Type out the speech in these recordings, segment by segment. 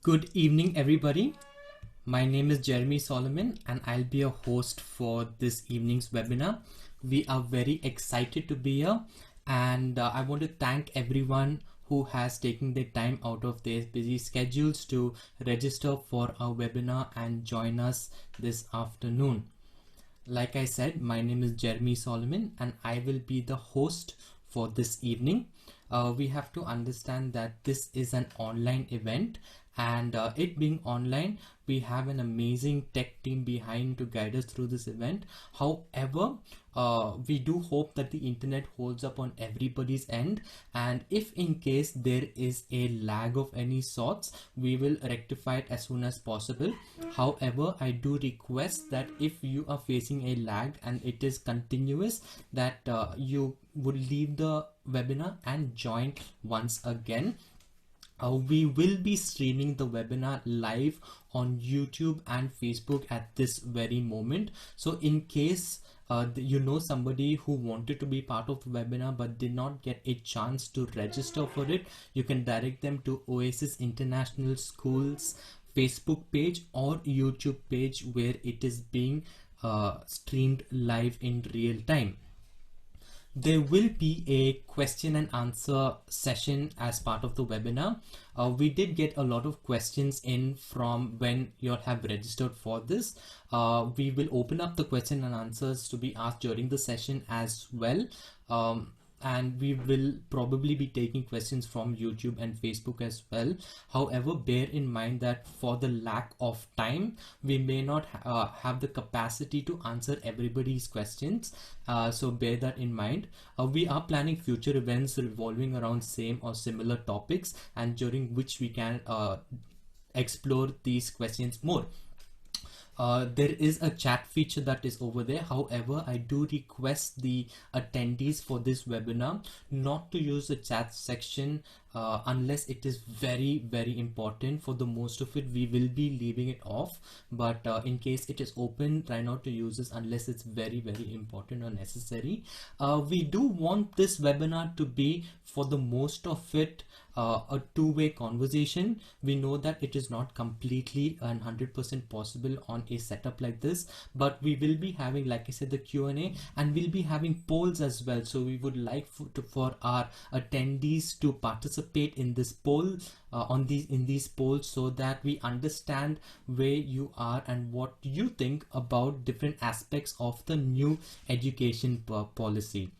Good evening, everybody. My name is Jeremy Solomon, and I'll be a host for this evening's webinar. We are very excited to be here, and I want to thank everyone who has taken their time out of their busy schedules to register for our webinar and join us this afternoon. Like I said, my name is Jeremy Solomon, and I will be the host for this evening. We have to understand that this is an online event, and it being online, we have an amazing tech team behind to guide us through this event. However, we do hope that the internet holds up on everybody's end, and if in case there is a lag of any sorts, we will rectify it as soon as possible. However, I do request that if you are facing a lag and it is continuous, that you would leave the webinar and join once again. We will be streaming the webinar live on YouTube and Facebook at this very moment. So in case you know somebody who wanted to be part of the webinar but did not get a chance to register for it, you can direct them to Oasis International School's Facebook page or YouTube page, where it is being streamed live in real time. There will be a question and answer session as part of the webinar. We did get a lot of questions in from when you have registered for this. We will open up the question and answers to be asked during the session as well. And we will probably be taking questions from YouTube and Facebook as well. However, bear in mind that for the lack of time, we may not have the capacity to answer everybody's questions. So bear that in mind. We are planning future events revolving around same or similar topics, and during which we can explore these questions more. There is a chat feature that is over there. However, I do request the attendees for this webinar not to use the chat section unless it is very important. For the most of it, we will be leaving it off, but in case it is open, try not to use this unless it's very important or necessary. We do want this webinar to be, for the most of it, a two-way conversation. We know that it is not completely and 100% possible on a setup like this, but we will be having, like I said, the Q&A, and we'll be having polls as well. So we would like for our attendees to participate in this poll, in these polls, so that we understand where you are and what you think about different aspects of the new education policy.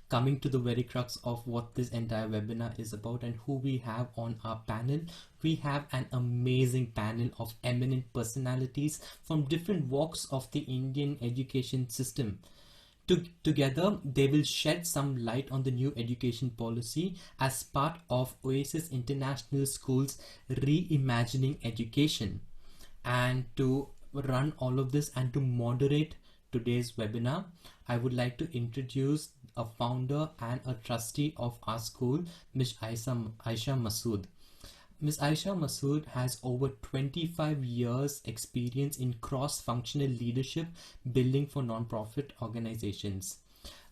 Coming to the very crux of what this entire webinar is about and who we have on our panel, we have an amazing panel of eminent personalities from different walks of the Indian education system. Together, they will shed some light on the new education policy as part of Oasis International School's Reimagining Education. And to run all of this and to moderate today's webinar, I would like to introduce a founder and a trustee of our school, Ms. Aisha Masood. Ms. Aisha Masood has over 25 years experience in cross-functional leadership building for non-profit organizations.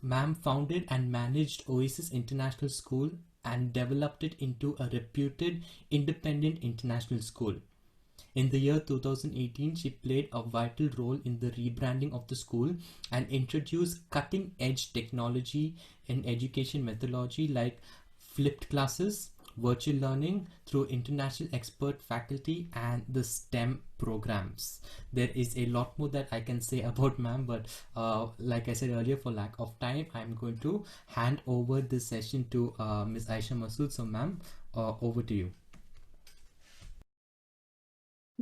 Ma'am founded and managed Oasis International School and developed it into a reputed independent international school. In the year 2018, she played a vital role in the rebranding of the school and introduced cutting-edge technology in education methodology like flipped classes, virtual learning through international expert faculty, and the STEM programs. There is a lot more that I can say about ma'am, but like I said earlier, for lack of time, I'm going to hand over this session to Ms. Aisha Masood. So ma'am, over to you.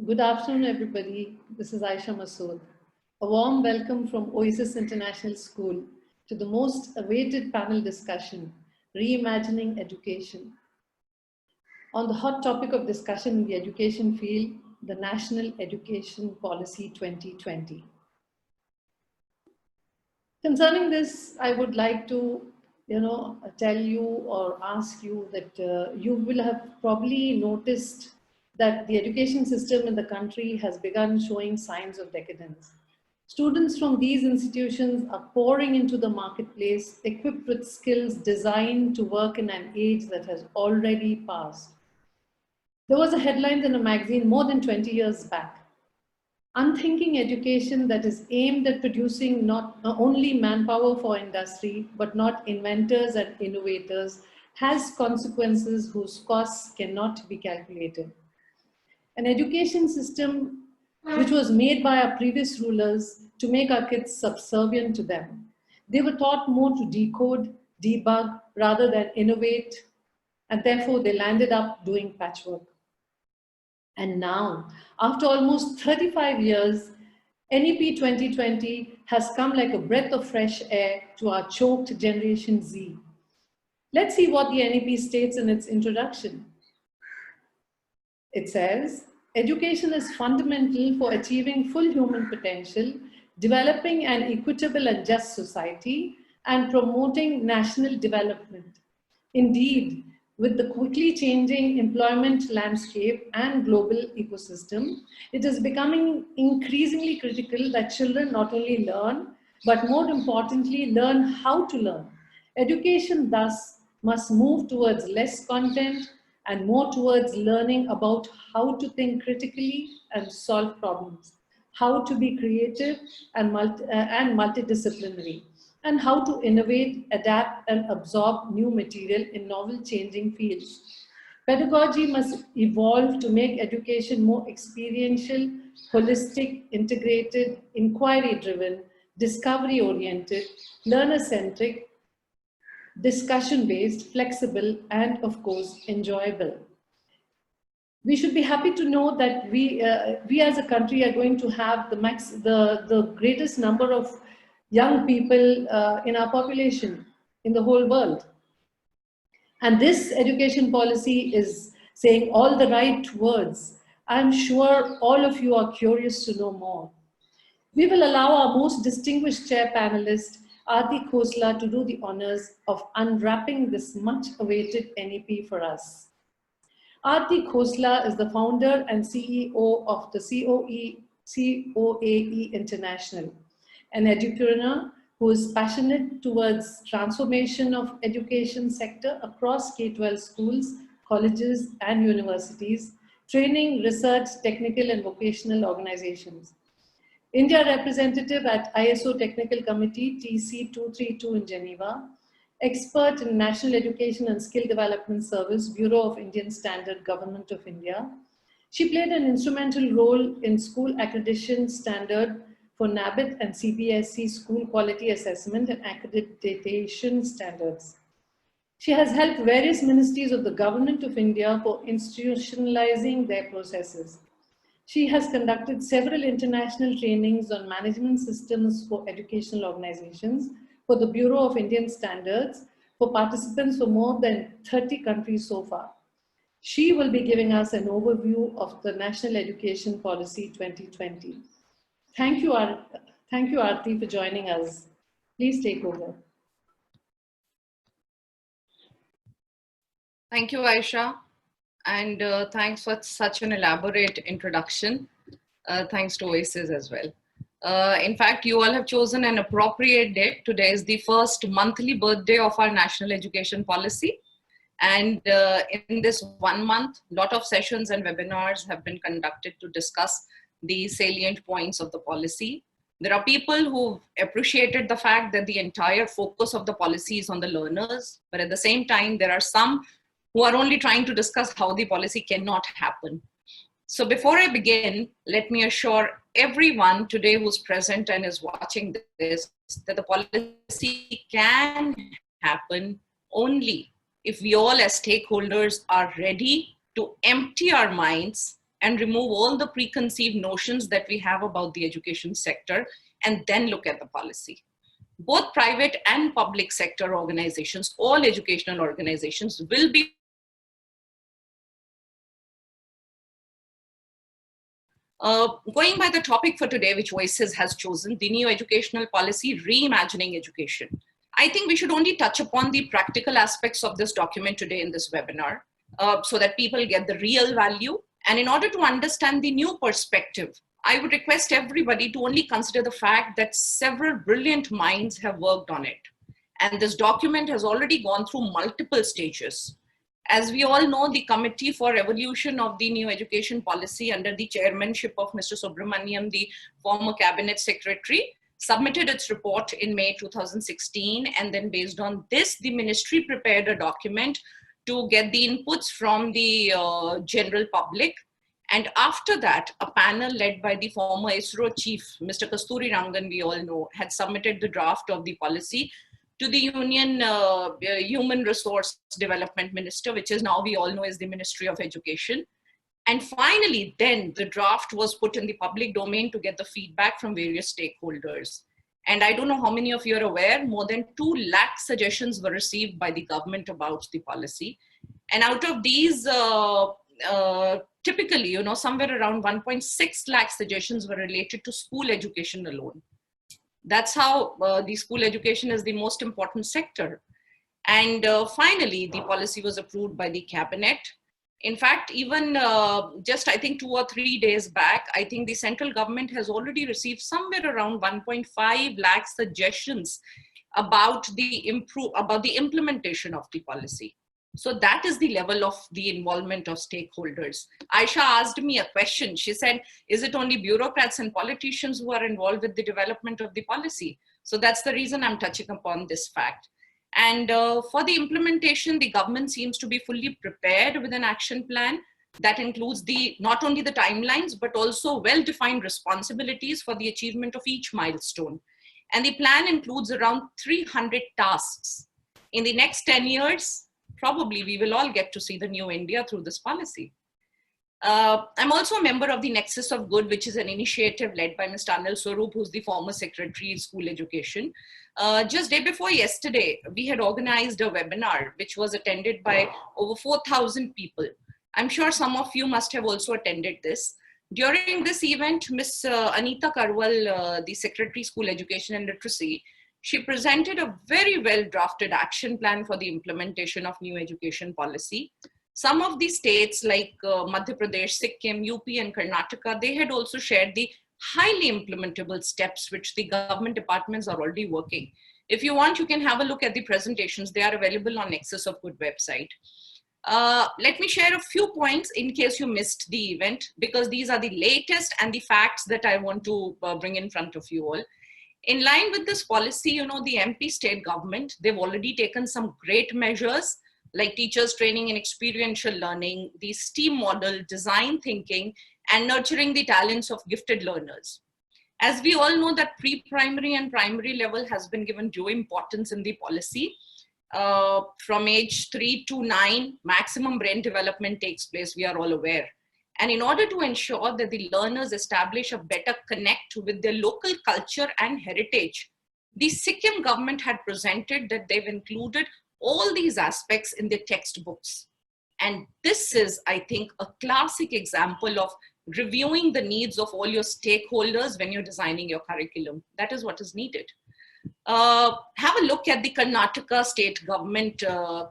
Good afternoon, everybody. This is Aisha Masood. A warm welcome from Oasis International School to the most awaited panel discussion, Reimagining Education. On the hot topic of discussion in the education field, the National Education Policy 2020. Concerning this, I would like to tell you or ask you that you will have probably noticed that the education system in the country has begun showing signs of decadence. Students from these institutions are pouring into the marketplace, equipped with skills designed to work in an age that has already passed. There was a headline in a magazine more than 20 years back. Unthinking education that is aimed at producing not only manpower for industry, but not inventors and innovators, has consequences whose costs cannot be calculated. An education system which was made by our previous rulers to make our kids subservient to them. They were taught more to decode, debug, rather than innovate, and therefore they landed up doing patchwork. And now, after almost 35 years, NEP 2020 has come like a breath of fresh air to our choked Generation Z. Let's see what the NEP states in its introduction. It says, education is fundamental for achieving full human potential, developing an equitable and just society, and promoting national development. Indeed, with the quickly changing employment landscape and global ecosystem, it is becoming increasingly critical that children not only learn, but more importantly, learn how to learn. Education thus must move towards less content and more towards learning about how to think critically and solve problems, how to be creative and multidisciplinary, and how to innovate, adapt, and absorb new material in novel changing fields. Pedagogy must evolve to make education more experiential, holistic, integrated, inquiry-driven, discovery-oriented, learner-centric, discussion-based, flexible, and of course, enjoyable. We should be happy to know that we as a country are going to have the greatest number of young people in our population in the whole world. And this education policy is saying all the right words. I'm sure all of you are curious to know more. We will allow our most distinguished chair panelist, Arti Khosla, to do the honors of unwrapping this much awaited NEP for us. Arti Khosla is the founder and CEO of the COAE International, an edupreneur who is passionate towards transformation of education sector across K-12 schools, colleges, and universities, training, research, technical, and vocational organizations. India representative at ISO Technical Committee TC 232 in Geneva, expert in National Education and Skill Development Service, Bureau of Indian Standard, Government of India. She played an instrumental role in school accreditation standard for NABIT and CBSE school quality assessment and accreditation standards. She has helped various ministries of the Government of India for institutionalizing their processes. She has conducted several international trainings on management systems for educational organizations for the Bureau of Indian Standards for participants from more than 30 countries so far. She will be giving us an overview of the National Education Policy 2020. Thank you, Arti, for joining us. Please take over. Thank you, Aisha. And thanks for such an elaborate introduction. Thanks to Oasis as well. In fact, you all have chosen an appropriate date. Today is the first monthly birthday of our National Education Policy. And in this 1 month, a lot of sessions and webinars have been conducted to discuss the salient points of the policy. There are people who appreciated the fact that the entire focus of the policy is on the learners, but at the same time, there are some who are only trying to discuss how the policy cannot happen. So before I begin, let me assure everyone today who's present and is watching this, that the policy can happen only if we all as stakeholders are ready to empty our minds and remove all the preconceived notions that we have about the education sector and then look at the policy. Both private and public sector organizations, all educational organizations will be going by the topic for today, which Oasis has chosen, the new educational policy, reimagining education. I think we should only touch upon the practical aspects of this document today in this webinar so that people get the real value. And in order to understand the new perspective, I would request everybody to only consider the fact that several brilliant minds have worked on it. And this document has already gone through multiple stages. As we all know, the Committee for Evolution of the New Education Policy under the chairmanship of Mr. Subramaniam, the former cabinet secretary, submitted its report in May 2016. And then based on this, the ministry prepared a document to get the inputs from the general public. And after that, a panel led by the former ISRO chief, Mr. Kasturi Rangan, we all know, had submitted the draft of the policy to the Union Human Resource Development Minister, which is now we all know is the Ministry of Education. And finally, then the draft was put in the public domain to get the feedback from various stakeholders. And I don't know how many of you are aware, more than 2 lakh suggestions were received by the government about the policy. And out of these, typically, you know, somewhere around 1.6 lakh suggestions were related to school education alone. That's how the school education is the most important sector. And finally, the policy was approved by the cabinet. In fact, even just I think 2 or 3 days back, I think the central government has already received somewhere around 1.5 lakh suggestions about the implementation of the policy. So that is the level of the involvement of stakeholders. Aisha asked me a question. She said, is it only bureaucrats and politicians who are involved with the development of the policy? So that's the reason I'm touching upon this fact. And for the implementation, the government seems to be fully prepared with an action plan that includes not only the timelines, but also well-defined responsibilities for the achievement of each milestone. And the plan includes around 300 tasks. In the next 10 years, probably we will all get to see the new India through this policy. I'm also a member of the Nexus of Good, which is an initiative led by Mr. Anil Swarup, who's the former Secretary of School Education. Just day before yesterday, we had organized a webinar, which was attended by over 4,000 people. I'm sure some of you must have also attended this. During this event, Ms. Anita Karwal, the Secretary of School Education and Literacy, she presented a very well drafted action plan for the implementation of new education policy. Some of the states like Madhya Pradesh, Sikkim, UP and Karnataka, they had also shared the highly implementable steps which the government departments are already working. If you want, you can have a look at the presentations. They are available on Nexus of Good website. Let me share a few points in case you missed the event, because these are the latest and the facts that I want to bring in front of you all. In line with this policy, you know, the MP state government, they've already taken some great measures like teachers training in experiential learning, the STEAM model, design thinking, and nurturing the talents of gifted learners. As we all know that pre-primary and primary level has been given due importance in the policy. From age 3 to 9, maximum brain development takes place, we are all aware. And in order to ensure that the learners establish a better connect with their local culture and heritage, the Sikkim government had presented that they've included all these aspects in their textbooks. And this is, I think, a classic example of reviewing the needs of all your stakeholders when you're designing your curriculum. That is what is needed. Have a look at the Karnataka state government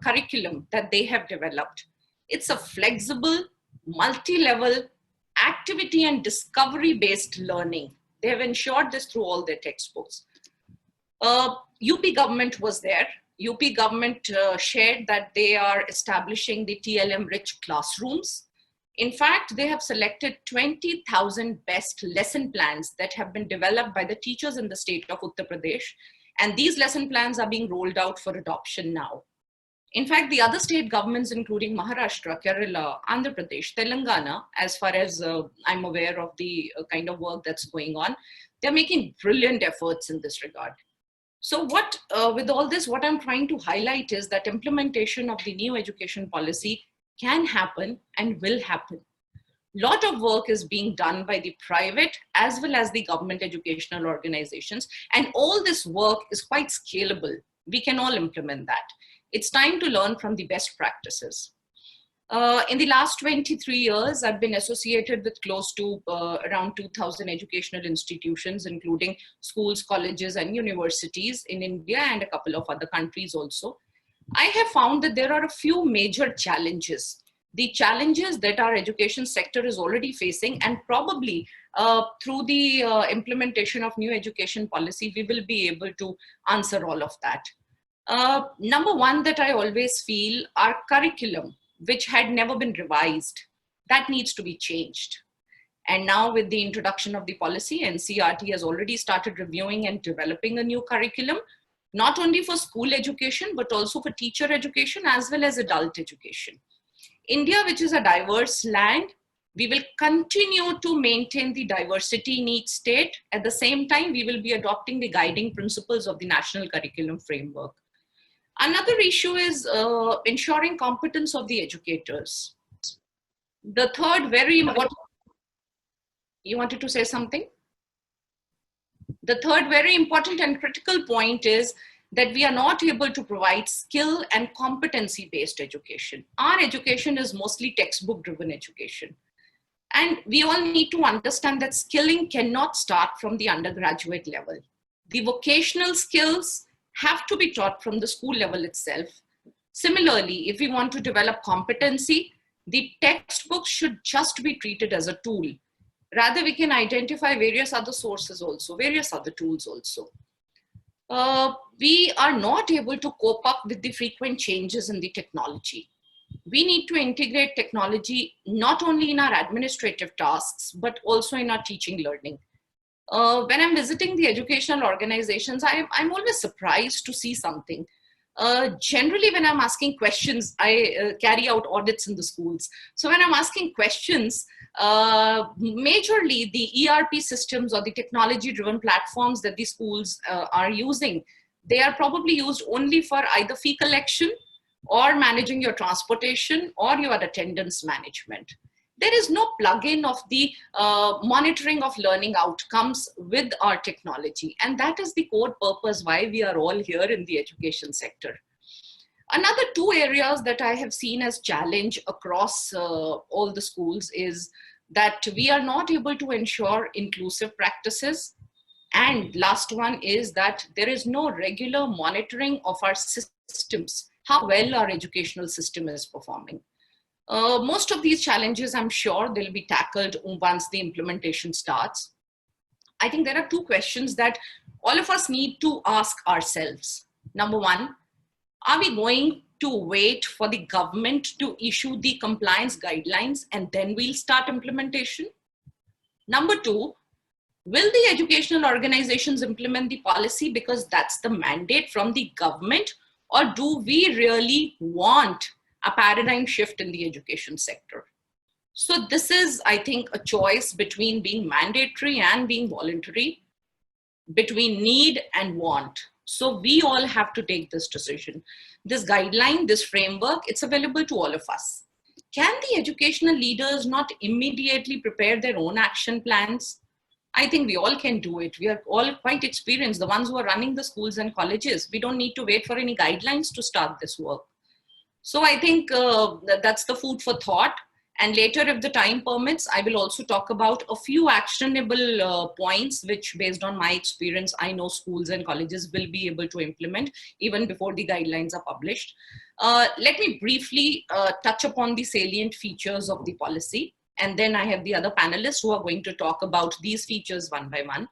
curriculum that they have developed. It's a flexible, multi-level activity and discovery-based learning. They have ensured this through all their textbooks. UP government was there. UP government shared that they are establishing the TLM-rich classrooms. In fact, they have selected 20,000 best lesson plans that have been developed by the teachers in the state of Uttar Pradesh. And these lesson plans are being rolled out for adoption now. In fact, the other state governments, including Maharashtra, Kerala, Andhra Pradesh, Telangana, as far as I'm aware of the kind of work that's going on, they're making brilliant efforts in this regard. So with all this, what I'm trying to highlight is that implementation of the new education policy can happen and will happen. A lot of work is being done by the private as well as the government educational organizations. And all this work is quite scalable. We can all implement that. It's time to learn from the best practices. In the last 23 years, I've been associated with close to around 2,000 educational institutions, including schools, colleges, and universities in India and a couple of other countries also. I have found that there are a few major challenges. The challenges that our education sector is already facing, and probably through the implementation of new education policy, we will be able to answer all of that. Number one that I always feel, our curriculum, which had never been revised, that needs to be changed. And now with the introduction of the policy, NCERT has already started reviewing and developing a new curriculum, not only for school education, but also for teacher education as well as adult education. India, which is a diverse land, we will continue to maintain the diversity needs state. At the same time, we will be adopting the guiding principles of the national curriculum framework. Another issue is ensuring competence of the educators. The third very important, you wanted to say something? The third very important and critical point is that we are not able to provide skill and competency-based education. Our education is mostly textbook-driven education. And we all need to understand that skilling cannot start from the undergraduate level. The vocational skills have to be taught from the school level itself. Similarly, if we want to develop competency, the textbooks should just be treated as a tool. Rather, we can identify various other sources also, various other tools also. We are not able to cope up with the frequent changes in the technology. We need to integrate technology not only in our administrative tasks, but also in our teaching learning. When I'm visiting the educational organizations, I'm always surprised to see something. Generally, when I'm asking questions, I carry out audits in the schools. So when I'm asking questions, majorly the ERP systems or the technology-driven platforms that the schools are using, they are probably used only for either fee collection or managing your transportation or your attendance management. There is no plug-in of the monitoring of learning outcomes with our technology. And that is the core purpose why we are all here in the education sector. Another two areas that I have seen as challenge across all the schools is that we are not able to ensure inclusive practices. And last one is that there is no regular monitoring of our systems, how well our educational system is performing. Most of these challenges, I'm sure they'll be tackled once the implementation starts. I think there are two questions that all of us need to ask ourselves. Number one, are we going to wait for the government to issue the compliance guidelines and then we'll start implementation? Number two, will the educational organizations implement the policy because that's the mandate from the government, or do we really want a paradigm shift in the education sector? So this is, I think, a choice between being mandatory and being voluntary, between need and want. So we all have to take this decision. This guideline, this framework, it's available to all of us. Can the educational leaders not immediately prepare their own action plans? I think we all can do it. We are all quite experienced, the ones who are running the schools and colleges. We don't need to wait for any guidelines to start this work. So I think that's the food for thought. And later, if the time permits, I will also talk about a few actionable points, which based on my experience, I know schools and colleges will be able to implement even before the guidelines are published. Let me briefly touch upon the salient features of the policy. And then I have the other panelists who are going to talk about these features one by one.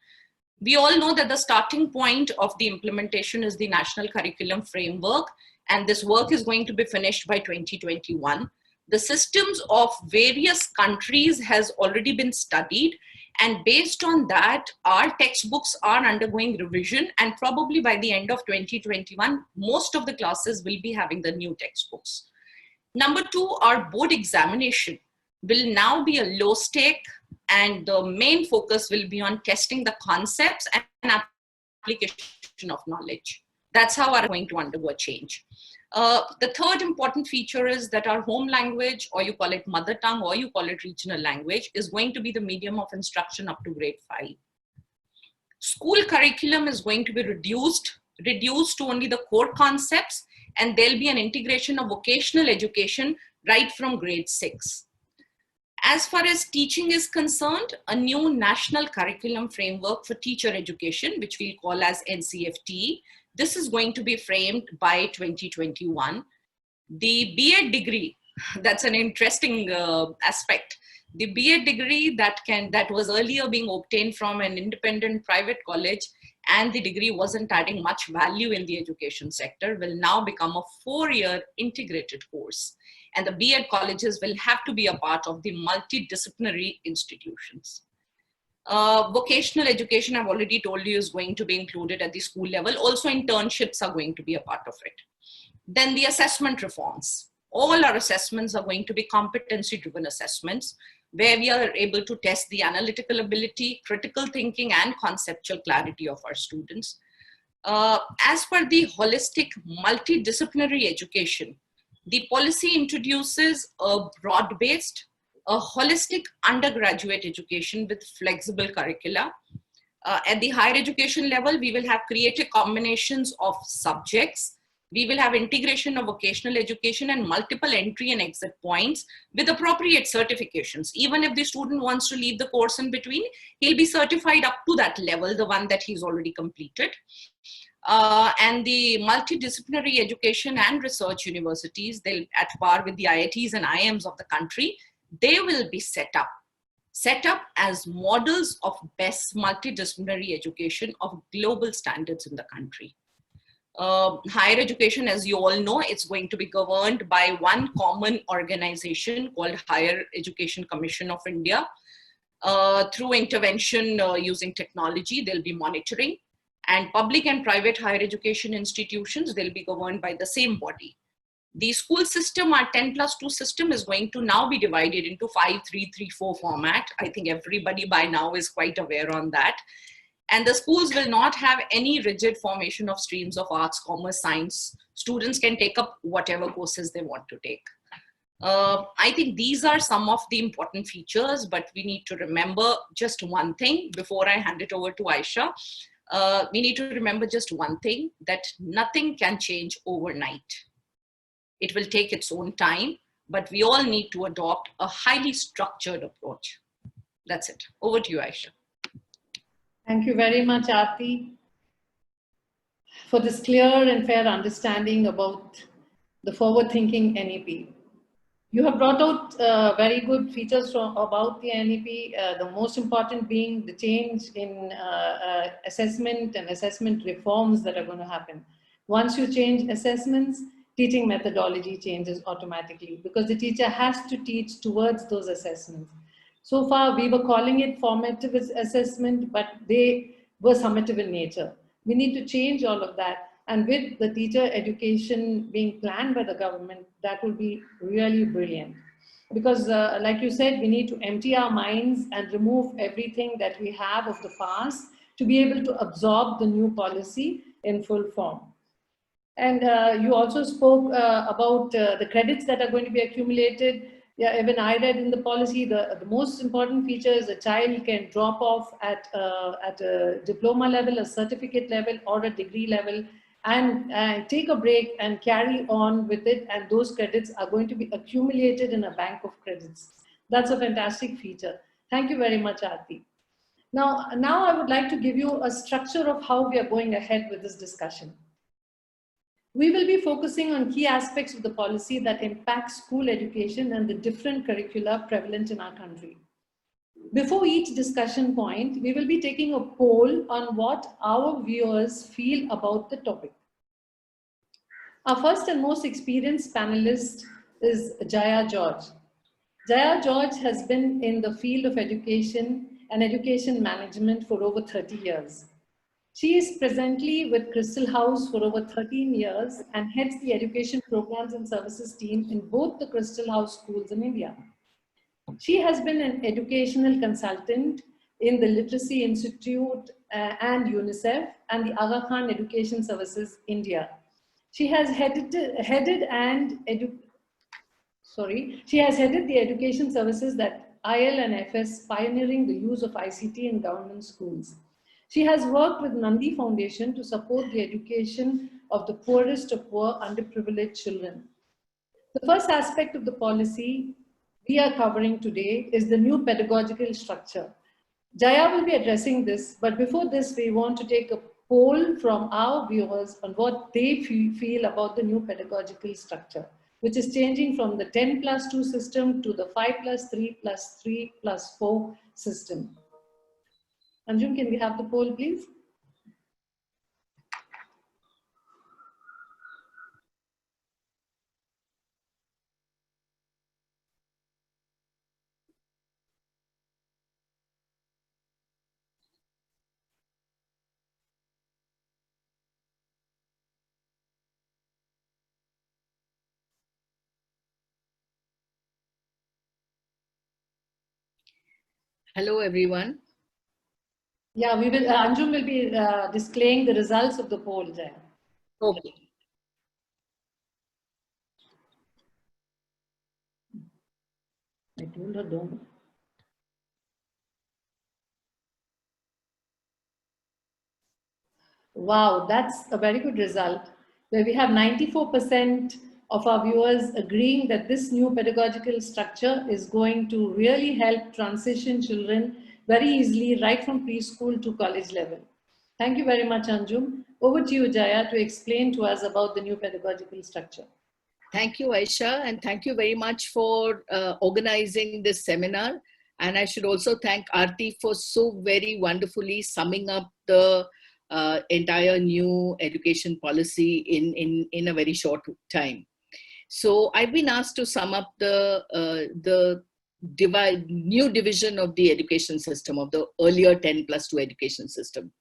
We all know that the starting point of the implementation is the National Curriculum Framework, and this work is going to be finished by 2021. The systems of various countries has already been studied, and based on that, our textbooks are undergoing revision, and probably by the end of 2021, most of the classes will be having the new textbooks. Number two, our board examination will now be a low stake, and the main focus will be on testing the concepts and application of knowledge. That's how we're going to undergo a change. The third important feature is that our home language, or you call it mother tongue, or you call it regional language, is going to be the medium of instruction up to grade 5. School curriculum is going to be reduced to only the core concepts, and there'll be an integration of vocational education right from grade 6. As far as teaching is concerned, a new national curriculum framework for teacher education, which we'll call as NCFT, this is going to be framed by 2021. The BEd degree, that's an interesting aspect. The BEd degree that was earlier being obtained from an independent private college and the degree wasn't adding much value in the education sector will now become a 4-year integrated course. And the B.Ed colleges will have to be a part of the multidisciplinary institutions. Vocational education, I've already told you, is going to be included at the school level. Also, internships are going to be a part of it. Then the assessment reforms. All our assessments are going to be competency-driven assessments, where we are able to test the analytical ability, critical thinking, and conceptual clarity of our students. As per the holistic multidisciplinary education, the policy introduces a broad-based, a holistic undergraduate education with flexible curricula. At the higher education level, we will have creative combinations of subjects. We will have integration of vocational education and multiple entry and exit points with appropriate certifications. Even if the student wants to leave the course in between, he'll be certified up to that level, the one that he's already completed. And the multidisciplinary education and research universities, they'll at par with the IITs and IIMs of the country, they will be set up as models of best multidisciplinary education of global standards in the country. Higher education, as you all know, it's going to be governed by one common organization called Higher Education Commission of India. Through intervention using technology, they'll be monitoring. And public and private higher education institutions, they'll be governed by the same body. The school system, our 10+2 system, is going to now be divided into 5-3-3-4 format. I think everybody by now is quite aware on that. And the schools will not have any rigid formation of streams of arts, commerce, science. Students can take up whatever courses they want to take. I think these are some of the important features, but we need to remember just one thing before I hand it over to Aisha. We need to remember just one thing, that nothing can change overnight. It will take its own time, but we all need to adopt a highly structured approach. That's it. Over to you, Aisha. Thank you very much, Arti, for this clear and fair understanding about the forward-thinking NEP. You have brought out very good features about the NEP, the most important being the change in assessment and assessment reforms that are going to happen. Once you change assessments, teaching methodology changes automatically because the teacher has to teach towards those assessments. So far, we were calling it formative assessment, but they were summative in nature. We need to change all of that. And with the teacher education being planned by the government, that will be really brilliant. Because like you said, we need to empty our minds and remove everything that we have of the past to be able to absorb the new policy in full form. And you also spoke about the credits that are going to be accumulated. Yeah, even I read in the policy, the most important feature is a child can drop off at a diploma level, a certificate level, or a degree level, and take a break and carry on with it. And those credits are going to be accumulated in a bank of credits. That's a fantastic feature. Thank you very much, Arti. Now I would like to give you a structure of how we are going ahead with this discussion. We will be focusing on key aspects of the policy that impact school education and the different curricula prevalent in our country. Before each discussion point, we will be taking a poll on what our viewers feel about the topic. Our first and most experienced panelist is Jaya George. Jaya George has been in the field of education and education management for over 30 years. She is presently with Christel House for over 13 years and heads the education programs and services team in both the Christel House schools in India. She has been an educational consultant in the Literacy Institute and UNICEF and the Aga Khan Education Services India. She has headed the education services that IL and FS, pioneering the use of ICT in government schools. She has worked with Nandi Foundation to support the education of the poorest of poor underprivileged children. The first aspect of the policy we are covering today is the new pedagogical structure. Jaya will be addressing this, but before this, we want to take a poll from our viewers on what they feel about the new pedagogical structure, which is changing from the 10+2 system to the 5+3+3+4 system. Anjum, can we have the poll, please? Hello, everyone. Yeah, we will. Anjum will be displaying the results of the poll, Jaya. Okay. I told her don't. Wow, that's a very good result, where we have 94% of our viewers agreeing that this new pedagogical structure is going to really help transition children very easily right from preschool to college level. Thank you very much, Anjum. Over to you, Jaya, to explain to us about the new pedagogical structure. Thank you, Aisha, and thank you very much for organizing this seminar. And I should also thank Arti for so very wonderfully summing up the entire new education policy in a very short time. So I've been asked to sum up the new division of the education system, of the earlier 10+2 education system.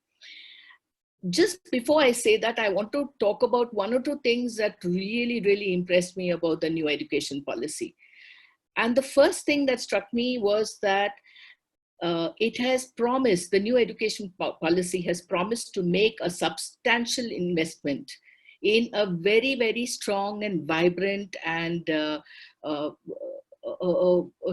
Just before I say that, I want to talk about one or two things that really, really impressed me about the new education policy. And the first thing that struck me was that it has promised, the new education policy has promised to make a substantial investment in a very, very strong and vibrant and a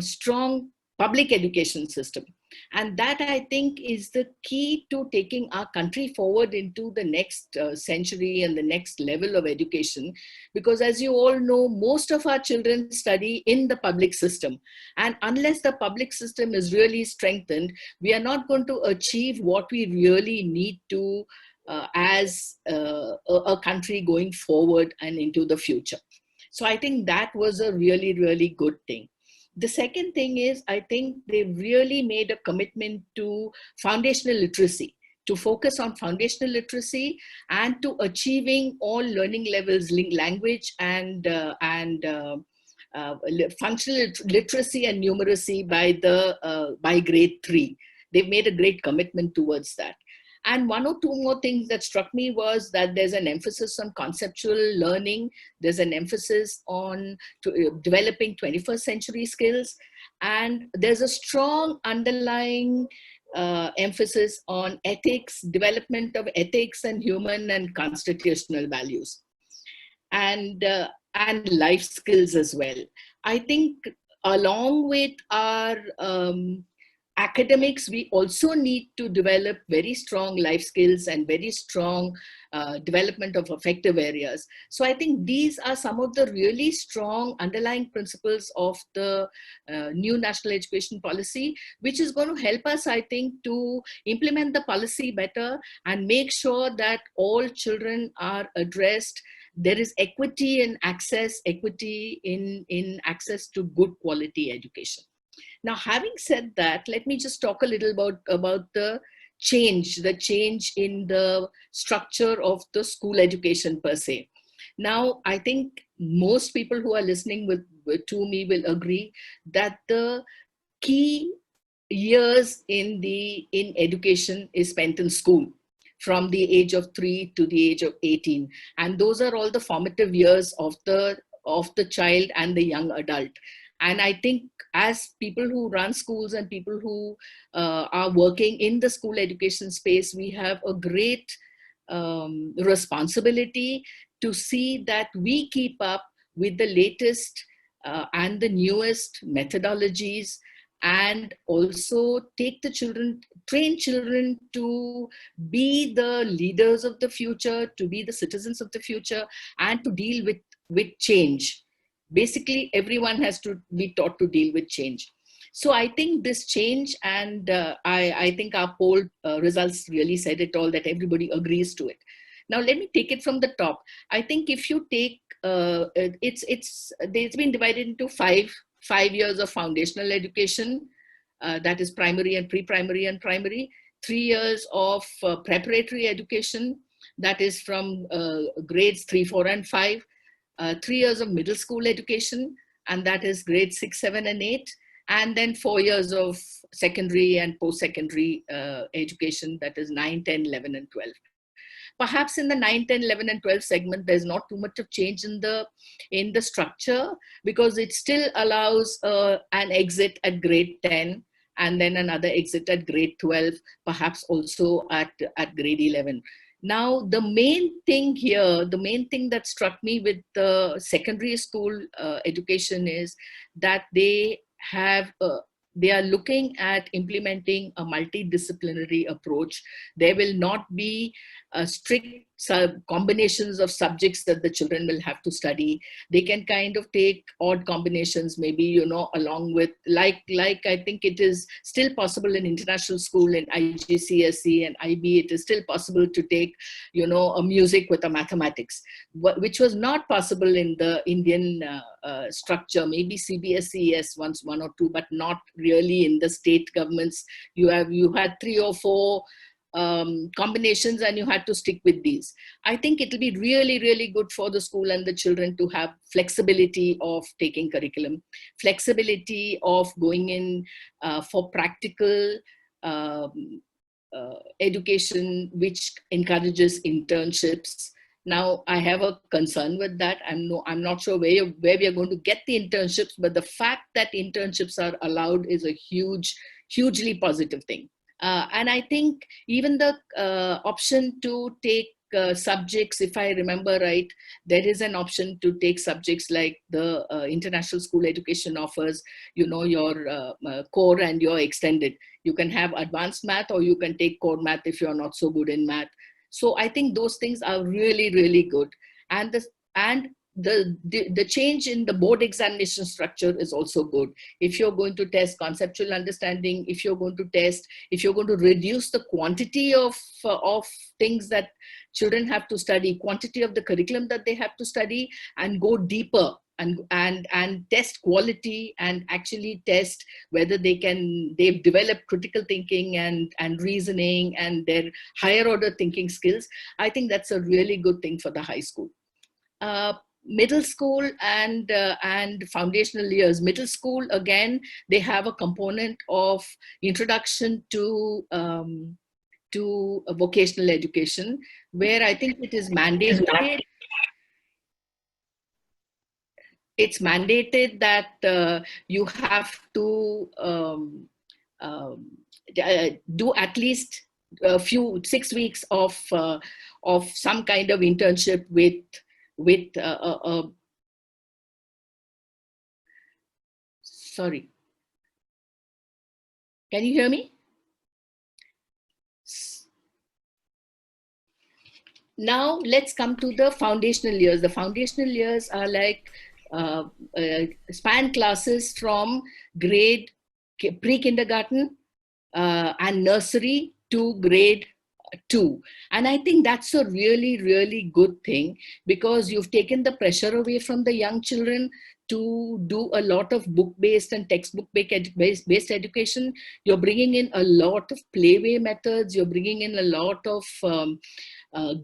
strong public education system. And that, I think, is the key to taking our country forward into the next century and the next level of education. Because as you all know, most of our children study in the public system. And unless the public system is really strengthened, we are not going to achieve what we really need to as a country going forward and into the future. So I think that was a really, really good thing. The second thing is, I think they really made a commitment to foundational literacy, to focus on foundational literacy and to achieving all learning levels, language and functional literacy and numeracy by grade 3. They've made a great commitment towards that. And one or two more things that struck me was that there's an emphasis on conceptual learning. There's an emphasis on developing 21st century skills. And there's a strong underlying emphasis on ethics, development of ethics and human and constitutional values. And life skills as well. I think along with our academics, we also need to develop very strong life skills and very strong development of affective areas. So I think these are some of the really strong underlying principles of the new national education policy, which is going to help us, I think, to implement the policy better and make sure that all children are addressed. There is equity in access, equity in access to good quality education. Now, having said that, let me just talk a little about the change in the structure of the school education per se. Now, I think most people who are listening to me will agree that the key years in education is spent in school, from the age of 3 to the age of 18. And those are all the formative years of the child and the young adult. And I think as people who run schools and people who are working in the school education space, we have a great responsibility to see that we keep up with the latest and the newest methodologies, and also train children to be the leaders of the future, to be the citizens of the future, and to deal with change. Basically, everyone has to be taught to deal with change. So I think this change, and I think our poll results really said it all, that everybody agrees to it. Now, let me take it from the top. I think if you take, it's been divided into five years of foundational education, that is primary and pre-primary and primary, 3 years of preparatory education, that is from grades 3, 4, and 5, 3 years of middle school education, and that is grades 6, 7, and 8, and then 4 years of secondary and post-secondary education, that is 9, 10, 11, and 12. Perhaps in the 9, 10, 11, and 12 segment, there's not too much of change in the structure, because it still allows an exit at grade 10, and then another exit at grade 12, perhaps also at grade 11. Now, the main thing here, the main thing that struck me with the secondary school education is that they are looking at implementing a multidisciplinary approach. There will not be strict combinations of subjects that the children will have to study. They can kind of take odd combinations, maybe, you know, along with, like I think it is still possible in international school, in IGCSE and IB, it is still possible to take, you know, a music with a mathematics, which was not possible in the Indian structure. Maybe CBSE, yes, once one or two, but not really in the state governments. You had 3 or 4 combinations, and you had to stick with these. I think it'll be really, really good for the school and the children to have flexibility of taking curriculum, flexibility of going in for practical education, which encourages internships. Now, I have a concern with that. I'm not sure where we are going to get the internships, but the fact that internships are allowed is a hugely positive thing. And I think even the option to take subjects, if I remember right, there is an option to take subjects like the international school education offers, you know, your core and your extended. You can have advanced math, or you can take core math if you're not so good in math. So I think those things are really, really good. And the change in the board examination structure is also good. If you're going to test conceptual understanding, if you're going to reduce the quantity of things that children have to study, quantity of the curriculum that they have to study, and go deeper and test quality, and actually test whether they've developed critical thinking and reasoning and their higher order thinking skills, I think that's a really good thing for the high school. Middle school and foundational years. Middle school, again, they have a component of introduction to a vocational education, where I think it is mandated. It's mandated that you have to do at least a few 6 weeks of some kind of internship with sorry, can you hear me? Now let's come to the foundational years. The foundational years are like span classes from grade pre-kindergarten and nursery to grade 2. And I think that's a really, really good thing, because you've taken the pressure away from the young children to do a lot of book-based and textbook-based education. You're bringing in a lot of playway methods, you're bringing in a lot of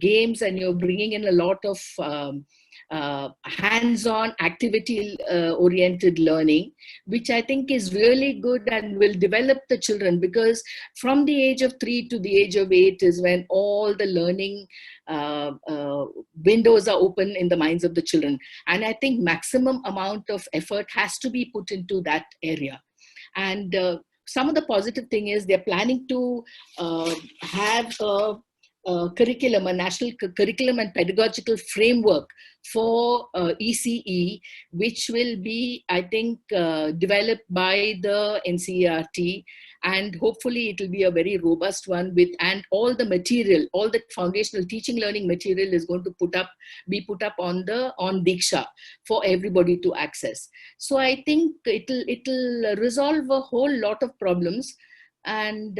games, and you're bringing in a lot of hands-on activity oriented learning, which I think is really good and will develop the children, because from the age of 3 to the age of 8 is when all the learning windows are open in the minds of the children. And I think maximum amount of effort has to be put into that area. And some of the positive thing is they're planning to have a curriculum, a national curriculum and pedagogical framework for ECE, which will be, I think, developed by the NCERT, and hopefully it will be a very robust one and all the material, all the foundational teaching learning material is going to be put up on Diksha for everybody to access. So I think it'll resolve a whole lot of problems, and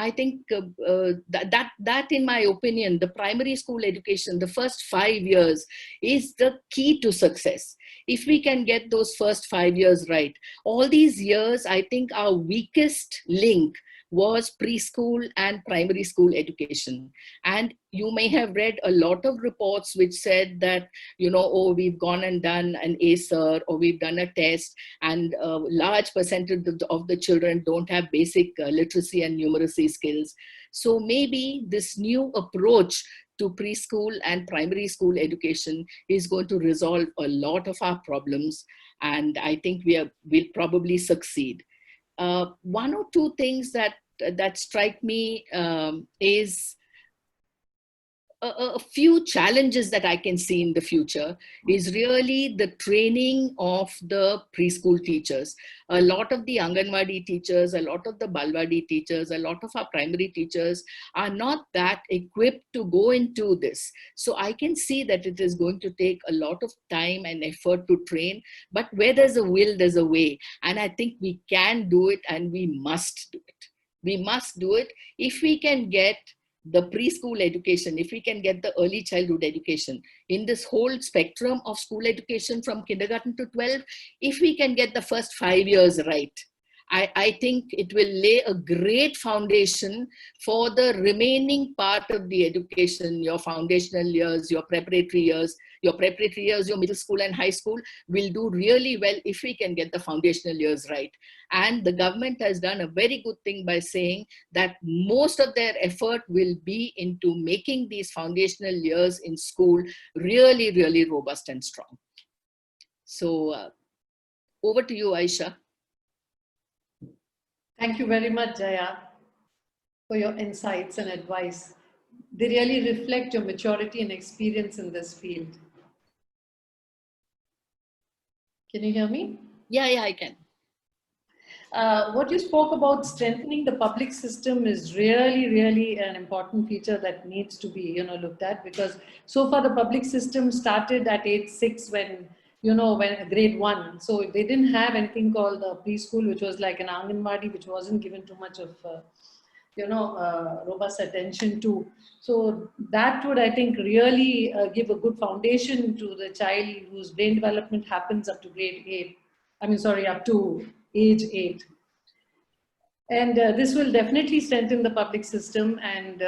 I think that, in my opinion, the primary school education, the first 5 years is the key to success. If we can get those first 5 years right, all these years, I think our weakest link was preschool and primary school education. And you may have read a lot of reports which said that, oh, we've gone and done an ACER, or we've done a test, and a large percentage of the children don't have basic literacy and numeracy skills. So maybe this new approach to preschool and primary school education is going to resolve a lot of our problems, and I think we'll probably succeed. one or two things that strike me is a few challenges that I can see in the future is really the training of the preschool teachers. A lot of the Anganwadi teachers, a lot of the Balwadi teachers, a lot of our primary teachers are not that equipped to go into this. So I can see that it is going to take a lot of time and effort to train, but where there's a will, there's a way. And I think we can do it, and we must do it. We must do it if we can get the preschool education, if we can get the early childhood education in this whole spectrum of school education from kindergarten to 12, if we can get the first 5 years right, I think it will lay a great foundation for the remaining part of the education, your foundational years, your preparatory years, your middle school and high school will do really well if we can get the foundational years right. And the government has done a very good thing by saying that most of their effort will be into making these foundational years in school really, really robust and strong. So over to you, Aisha. Thank you very much, Jaya, for your insights and advice. They really reflect your maturity and experience in this field. Can you hear me? Yeah, I can. What you spoke about strengthening the public system is really an important feature that needs to be, looked at, because so far the public system started at age 6 when grade 1. So they didn't have anything called the preschool, which was like an Anganwadi, which wasn't given too much of, robust attention to. So that would, I think, really give a good foundation to the child whose brain development happens up to grade 8. Up to age 8. And this will definitely strengthen the public system. And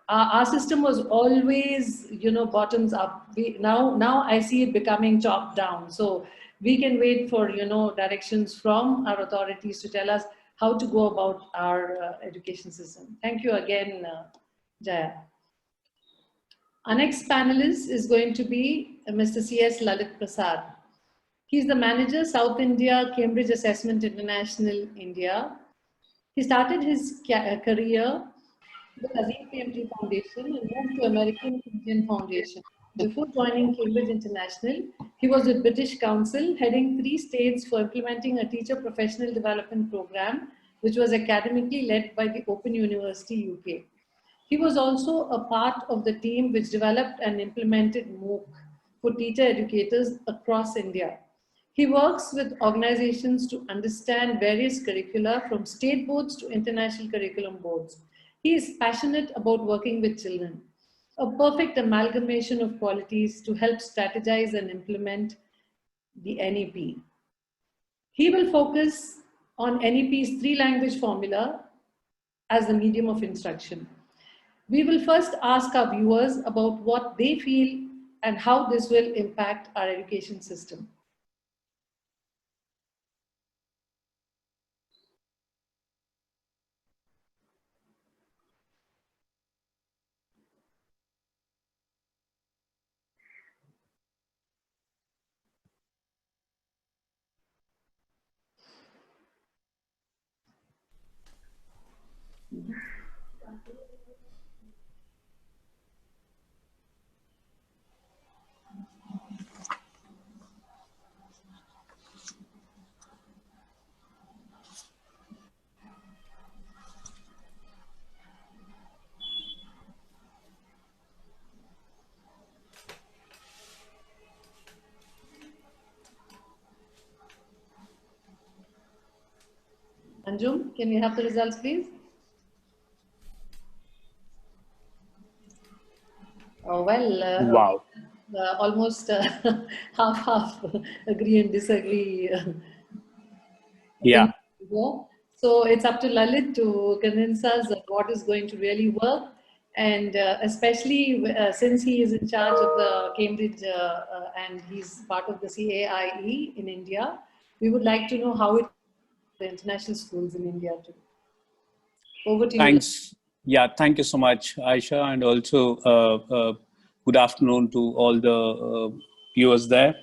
our system was always, bottoms up. Now I see it becoming top down. So we can wait for, directions from our authorities to tell us how to go about our education system. Thank you again, Jaya. Our next panelist is going to be Mr. C.S. Lalith Prasad. He's the manager, South India, Cambridge Assessment International, India. He started his career with Azim PMT Foundation and moved to American Indian Foundation. Before joining Cambridge International, he was with British Council, heading 3 states for implementing a teacher professional development program, which was academically led by the Open University UK. He was also a part of the team which developed and implemented MOOC for teacher educators across India. He works with organizations to understand various curricula from state boards to international curriculum boards. He is passionate about working with children, a perfect amalgamation of qualities to help strategize and implement the NEP. He will focus on NEP's 3-language formula as the medium of instruction. We will first ask our viewers about what they feel and how this will impact our education system. Anjum, can we have the results, please? Oh, well, Wow. Almost half agree and disagree. Yeah. So it's up to Lalith to convince us of what is going to really work. And especially since he is in charge of the Cambridge and he's part of the CAIE in India, we would like to know how it the international schools in India too. Over to you. Thanks. Yeah, thank you so much, Aisha, and also good afternoon to all the viewers there.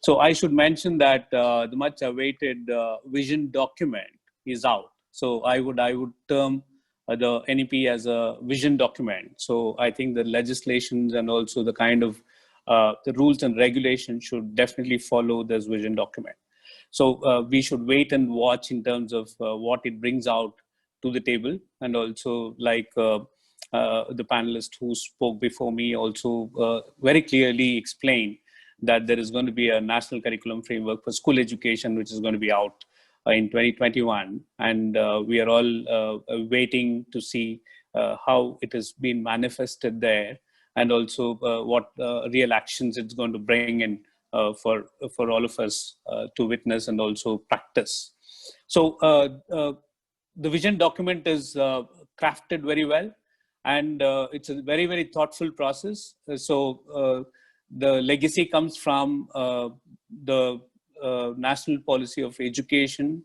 So I should mention that the much awaited vision document is out. So I would term the NEP as a vision document. So I think the legislations and also the kind of the rules and regulations should definitely follow this vision document. So we should wait and watch in terms of what it brings out to the table. And also, like the panelist who spoke before me also very clearly explained that there is going to be a national curriculum framework for school education, which is going to be out in 2021. And we are all waiting to see how it has been manifested there, and also what real actions it's going to bring in for all of us to witness and also practice. So the vision document is crafted very well, and it's a very, very thoughtful process. So the legacy comes from the national policy of education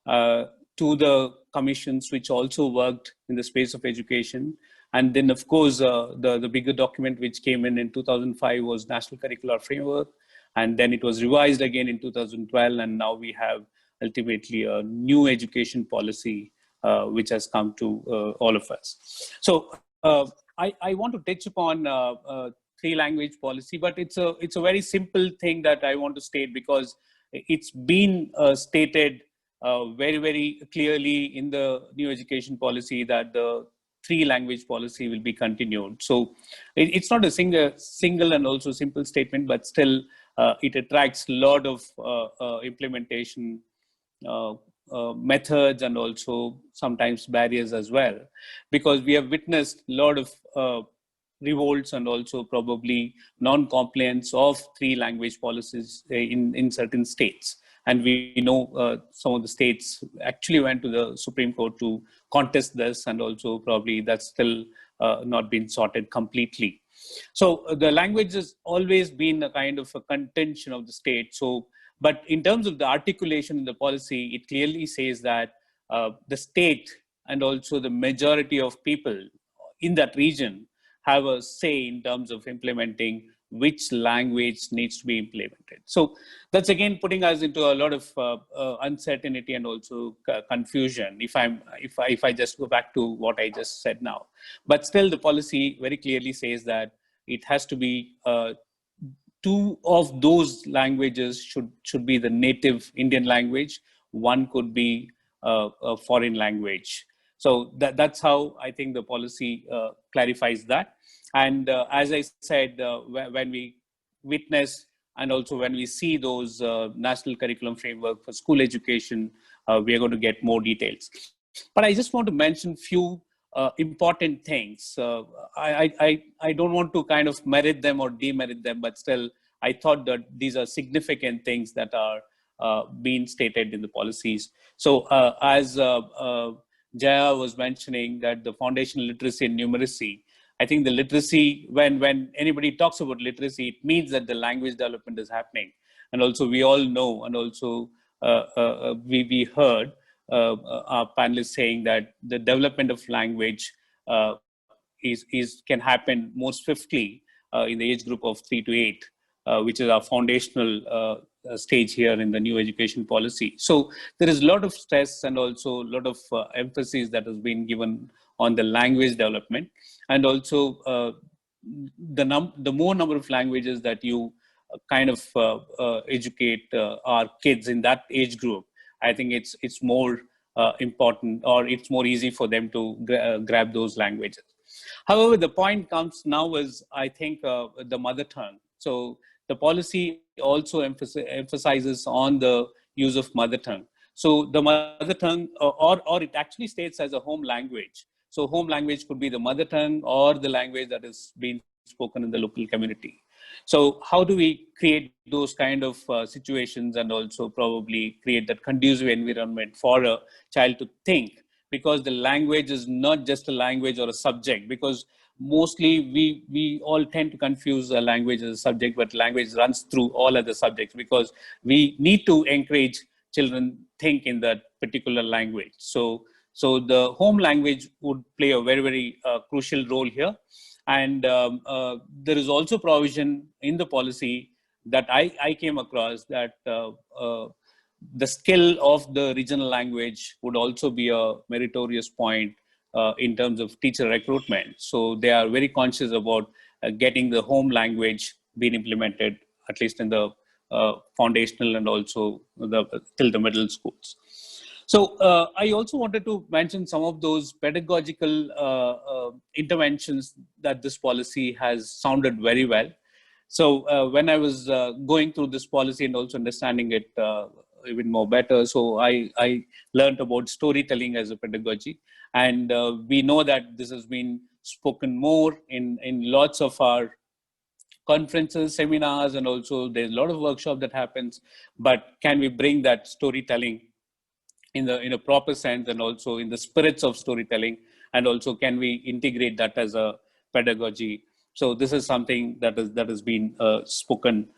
to the commissions which also worked in the space of education. And then, of course, the bigger document which came in 2005 was National Curricular Framework. And then it was revised again in 2012. And now we have ultimately a new education policy which has come to all of us. So I want to touch upon three language policy, but it's a very simple thing that I want to state, because it's been stated very, very clearly in the new education policy that the three language policy will be continued. So it's not a single and also simple statement, but still it attracts a lot of implementation methods and also sometimes barriers as well, because we have witnessed a lot of revolts and also probably non-compliance of three language policies in certain states. And we know some of the states actually went to the Supreme Court to contest this, and also probably that's still not been sorted completely. So the language has always been a kind of a contention of the state. So, but in terms of the articulation in the policy, it clearly says that the state and also the majority of people in that region have a say in terms of implementing which language needs to be implemented. So that's again putting us into a lot of uncertainty and also confusion. If I just go back to what I just said now, but still the policy very clearly says that it has to be two of those languages should be the native Indian language. One could be a foreign language. So that's how I think the policy clarifies that. And as I said, when we witness and also when we see those national curriculum framework for school education, we are going to get more details. But I just want to mention few important things. I don't want to kind of merit them or demerit them, but still I thought that these are significant things that are being stated in the policies. So as Jaya was mentioning, that the foundational literacy and numeracy, I think the literacy, when anybody talks about literacy, it means that the language development is happening. And also we all know, and also we heard our panelists saying that the development of language can happen more swiftly in the age group of 3 to 8, which is our foundational stage here in the new education policy. So there is a lot of stress and also a lot of emphasis that has been given on the language development, and also the more number of languages that you kind of educate our kids in that age group, I think it's more important, or it's more easy for them to grab those languages. However, the point comes now is, I think, the mother tongue. So the policy also emphasizes on the use of mother tongue. So the mother tongue, or it actually states as a home language. So home language could be the mother tongue or the language that is being spoken in the local community. So how do we create those kind of situations and also probably create that conducive environment for a child to think? Because the language is not just a language or a subject, because mostly we all tend to confuse a language as a subject, but language runs through all other subjects, because we need to encourage children think in that particular language. So the home language would play a very, very crucial role here. And there is also provision in the policy that I came across that the skill of the regional language would also be a meritorious point in terms of teacher recruitment. So they are very conscious about getting the home language being implemented, at least in the foundational and also till the middle schools. So I also wanted to mention some of those pedagogical interventions that this policy has sounded very well. So when I was going through this policy and also understanding it even more better, so I learned about storytelling as a pedagogy. And we know that this has been spoken more in lots of our conferences, seminars, and also there's a lot of workshop that happens. But can we bring that storytelling in a proper sense, and also in the spirits of storytelling, and also can we integrate that as a pedagogy? So this is something that has been spoken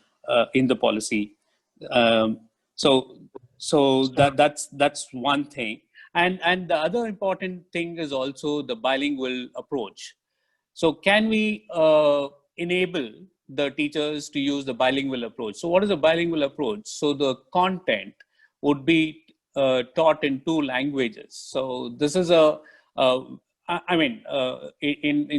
in the policy. Um, so that's one thing, and the other important thing is also the bilingual approach. So can we enable the teachers to use the bilingual approach? So what is a bilingual approach? So the content would be taught in two languages. So this is in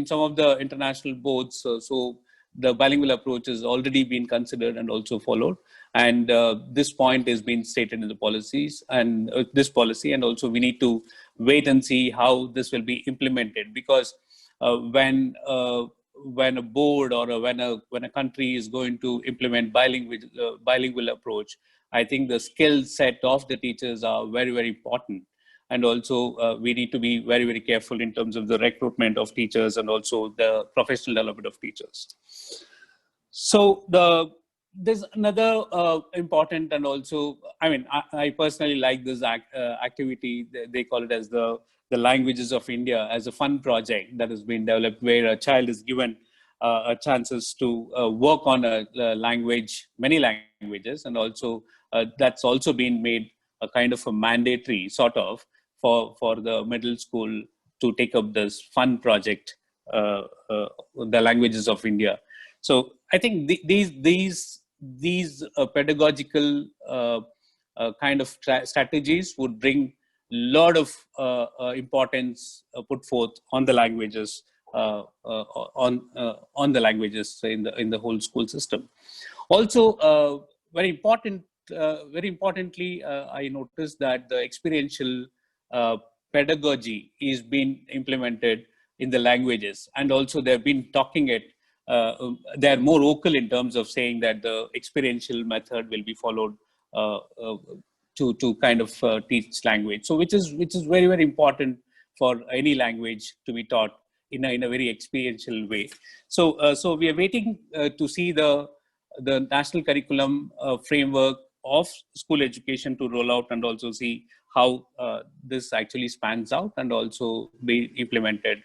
some of the international boards, so the bilingual approach has already been considered and also followed. And this point is being stated in the policies and this policy, and also we need to wait and see how this will be implemented, because when a board or when a country is going to implement bilingual approach, I think the skill set of the teachers are very, very important. And also we need to be very, very careful in terms of the recruitment of teachers and also the professional development of teachers. So there's another important, and also, I personally like this activity. They call it as the Languages of India, as a fun project that has been developed, where a child is given chances to work on a language, many languages, and also that's also been made a kind of a mandatory sort of for the middle school to take up this fun project, the Languages of India. So I think these pedagogical kind of strategies would bring a lot of importance put forth on the languages, on the languages in the whole school system. Also, very importantly, I noticed that the experiential pedagogy is being implemented in the languages, and also they've been talking it. They're more vocal in terms of saying that the experiential method will be followed to kind of teach language. So which is very, very important for any language to be taught in a very experiential way. So we are waiting to see the national curriculum framework of school education to roll out, and also see how this actually spans out and also be implemented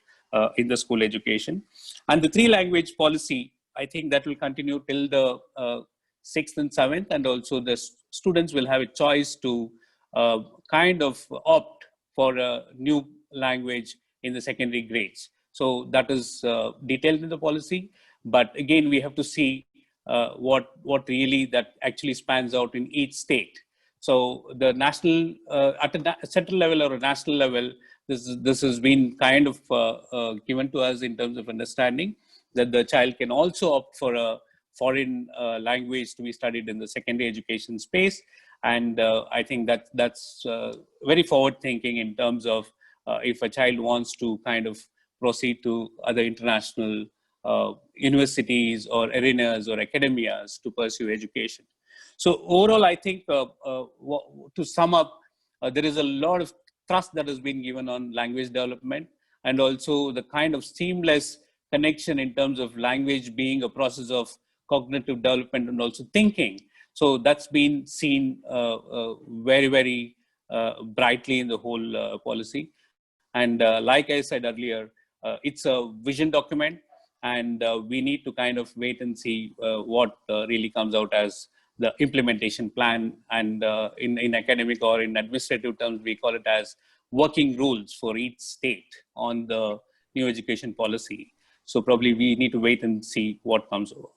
in the school education. And the 3-language policy, I think that will continue till the 6th and 7th, and also the students will have a choice to kind of opt for a new language in the secondary grades. So that is detailed in the policy, but again, we have to see what really that actually spans out in each state. So the national, at a central level or a national level, this has been kind of given to us in terms of understanding that the child can also opt for a foreign language to be studied in the secondary education space. And I think that's very forward thinking in terms of if a child wants to kind of proceed to other international universities or arenas or academias to pursue education. So overall, I think to sum up, there is a lot of thrust that has been given on language development, and also the kind of seamless connection in terms of language being a process of cognitive development and also thinking. So that's been seen very, very brightly in the whole policy. And like I said earlier, it's a vision document, and we need to kind of wait and see what really comes out as the implementation plan. And in academic or in administrative terms, we call it as working rules for each state on the new education policy. So probably we need to wait and see what comes over.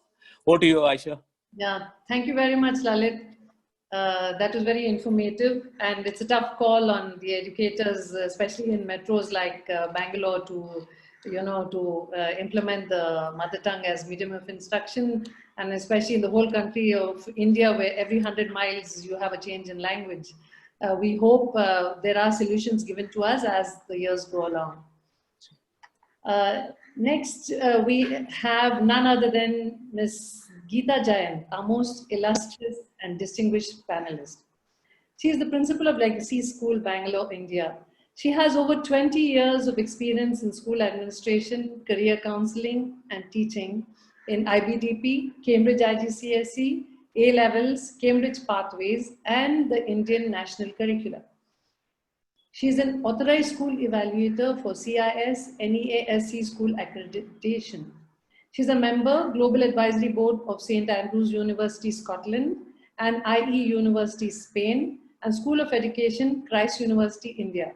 Over to you, Aisha. Yeah, thank you very much, Lalith. That was very informative, and it's a tough call on the educators, especially in metros like Bangalore, to implement the mother tongue as medium of instruction, and especially in the whole country of India, where every 100 miles you have a change in language. We hope there are solutions given to us as the years go along. Next, we have none other than Ms. Geetha Jayanth, our most illustrious and distinguished panelist. She is the principal of Legacy School, Bangalore, India. She has over 20 years of experience in school administration, career counseling, and teaching in IBDP, Cambridge IGCSE, A-levels, Cambridge Pathways, and the Indian National Curriculum. She is an authorized school evaluator for CIS NEASC school accreditation. She is a member, Global Advisory Board of St. Andrews University, Scotland, and IE University, Spain, and School of Education, Christ University, India.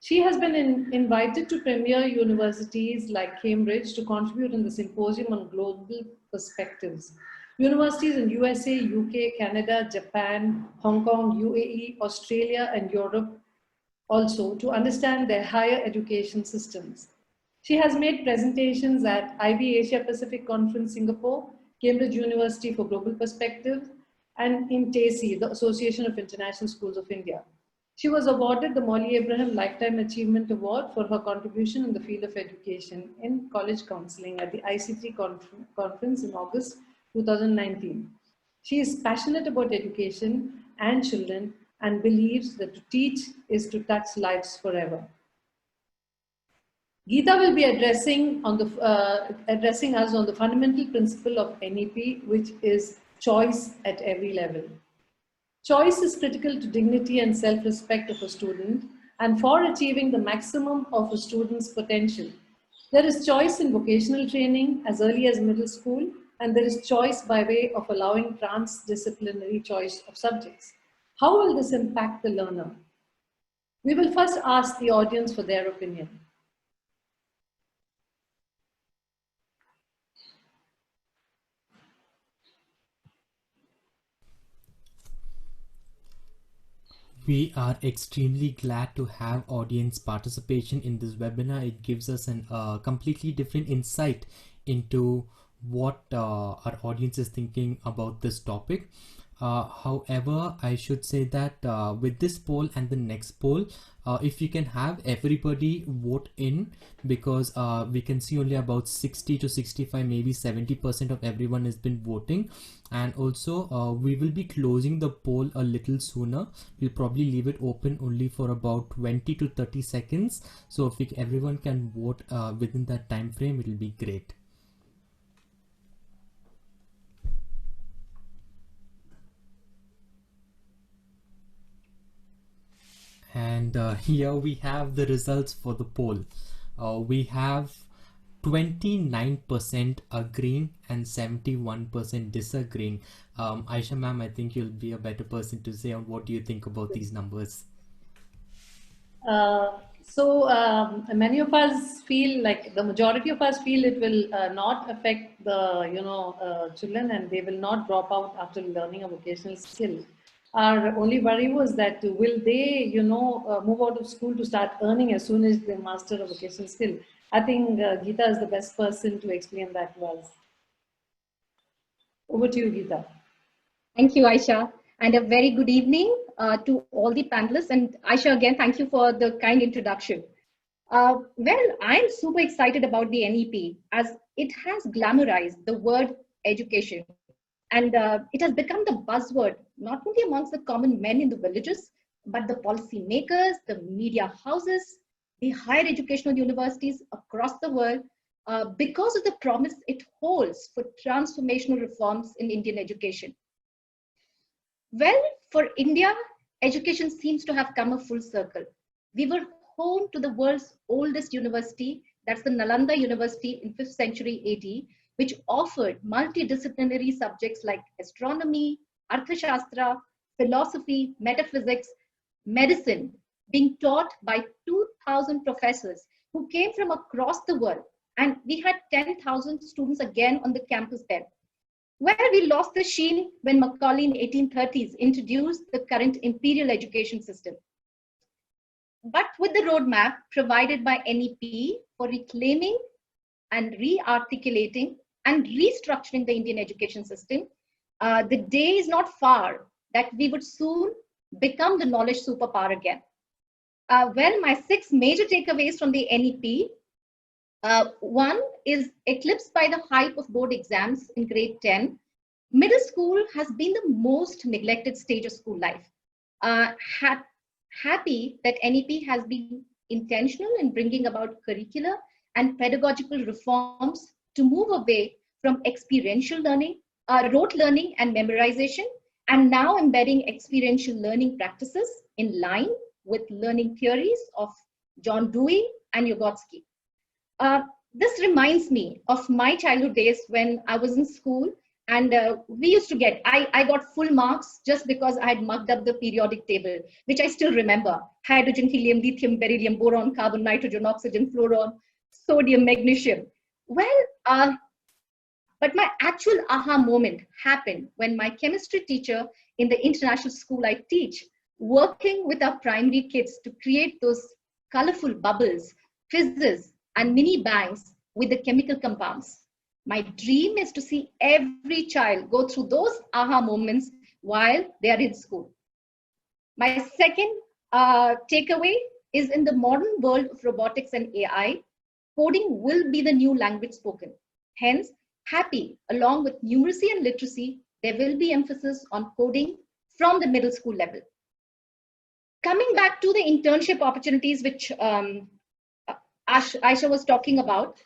She has been invited to premier universities like Cambridge to contribute in the symposium on global perspectives. Universities in USA, UK, Canada, Japan, Hong Kong, UAE, Australia, and Europe also to understand their higher education systems. She has made presentations at IB Asia Pacific Conference Singapore, Cambridge University for Global Perspective, and in TACE, the Association of International Schools of India. She was awarded the Molly Abraham Lifetime Achievement Award for her contribution in the field of education in college counseling at the ICT conference in August 2019. She is passionate about education and children and believes that to teach is to touch lives forever. Geetha will be addressing us on the fundamental principle of NEP, which is choice at every level. Choice is critical to dignity and self-respect of a student and for achieving the maximum of a student's potential. There is choice in vocational training as early as middle school, and there is choice by way of allowing transdisciplinary choice of subjects. How will this impact the learner? We will first ask the audience for their opinion. We are extremely glad to have audience participation in this webinar. It gives us a completely different insight into what our audience is thinking about this topic. However, I should say that with this poll and the next poll, if you can have everybody vote in, because we can see only about 60 to 65, maybe 70% of everyone has been voting. And also we will be closing the poll a little sooner. We'll probably leave it open only for about 20 to 30 seconds. So if everyone can vote within that time frame, it will be great. And here we have the results for the poll. We have 29% agreeing and 71% disagreeing. Aisha ma'am, I think you'll be a better person to say on what do you think about these numbers. Many of us feel like the majority of us feel it will not affect the children, and they will not drop out after learning a vocational skill. Our only worry was that will they move out of school to start earning as soon as they master a vocational skill. I think Geetha is the best person to explain that to us. Over to you, Geetha. Thank you, Aisha, and a very good evening to all the panelists. And Aisha, again, thank you for the kind introduction. Well, I'm super excited about the NEP as it has glamorized the word education. And it has become the buzzword, not only amongst the common men in the villages, but the policy makers, the media houses, the higher educational universities across the world, because of the promise it holds for transformational reforms in Indian education. Well, for India, education seems to have come a full circle. We were home to the world's oldest university, that's the Nalanda University in 5th century AD, which offered multidisciplinary subjects like astronomy, arthashastra, philosophy, metaphysics, medicine, being taught by 2,000 professors who came from across the world. And we had 10,000 students again on the campus then. Well, we lost the sheen when Macaulay in 1830s introduced the current imperial education system. But with the roadmap provided by NEP for reclaiming and re-articulating and restructuring the Indian education system, the day is not far that we would soon become the knowledge superpower again. Well, my 6 major takeaways from the NEP. One is eclipsed by the hype of board exams in grade 10. Middle school has been the most neglected stage of school life. Happy that NEP has been intentional in bringing about curricular and pedagogical reforms to move away from experiential learning, rote learning and memorization, and now embedding experiential learning practices in line with learning theories of John Dewey and Vygotsky. This reminds me of my childhood days when I was in school, and we used to get, I got full marks just because I had mugged up the periodic table, which I still remember. Hydrogen, helium, lithium, beryllium, boron, carbon, nitrogen, oxygen, fluorine, sodium, magnesium. Well, but my actual aha moment happened when my chemistry teacher in the international school I teach, working with our primary kids to create those colorful bubbles, fizzes, and mini bangs with the chemical compounds. My dream is to see every child go through those aha moments while they are in school. My second takeaway is, in the modern world of robotics and AI, coding will be the new language spoken. Hence, happy, along with numeracy and literacy, there will be emphasis on coding from the middle school level. Coming back to the internship opportunities, which Aisha was talking about,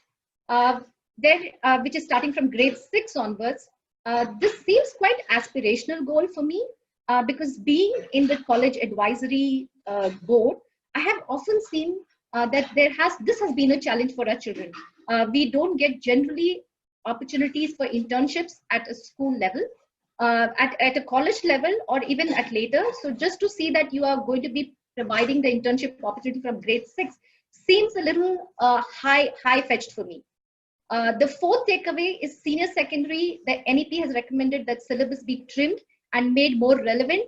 which is starting from grade 6 onwards. This seems quite aspirational goal for me because being in the college advisory board, I have often seen that this has been a challenge for our children. We don't get generally opportunities for internships at a school level, at a college level, or even at later. So just to see that you are going to be providing the internship opportunity from grade 6 seems a little high-fetched for me. The fourth takeaway is senior secondary. The NEP has recommended that syllabus be trimmed and made more relevant.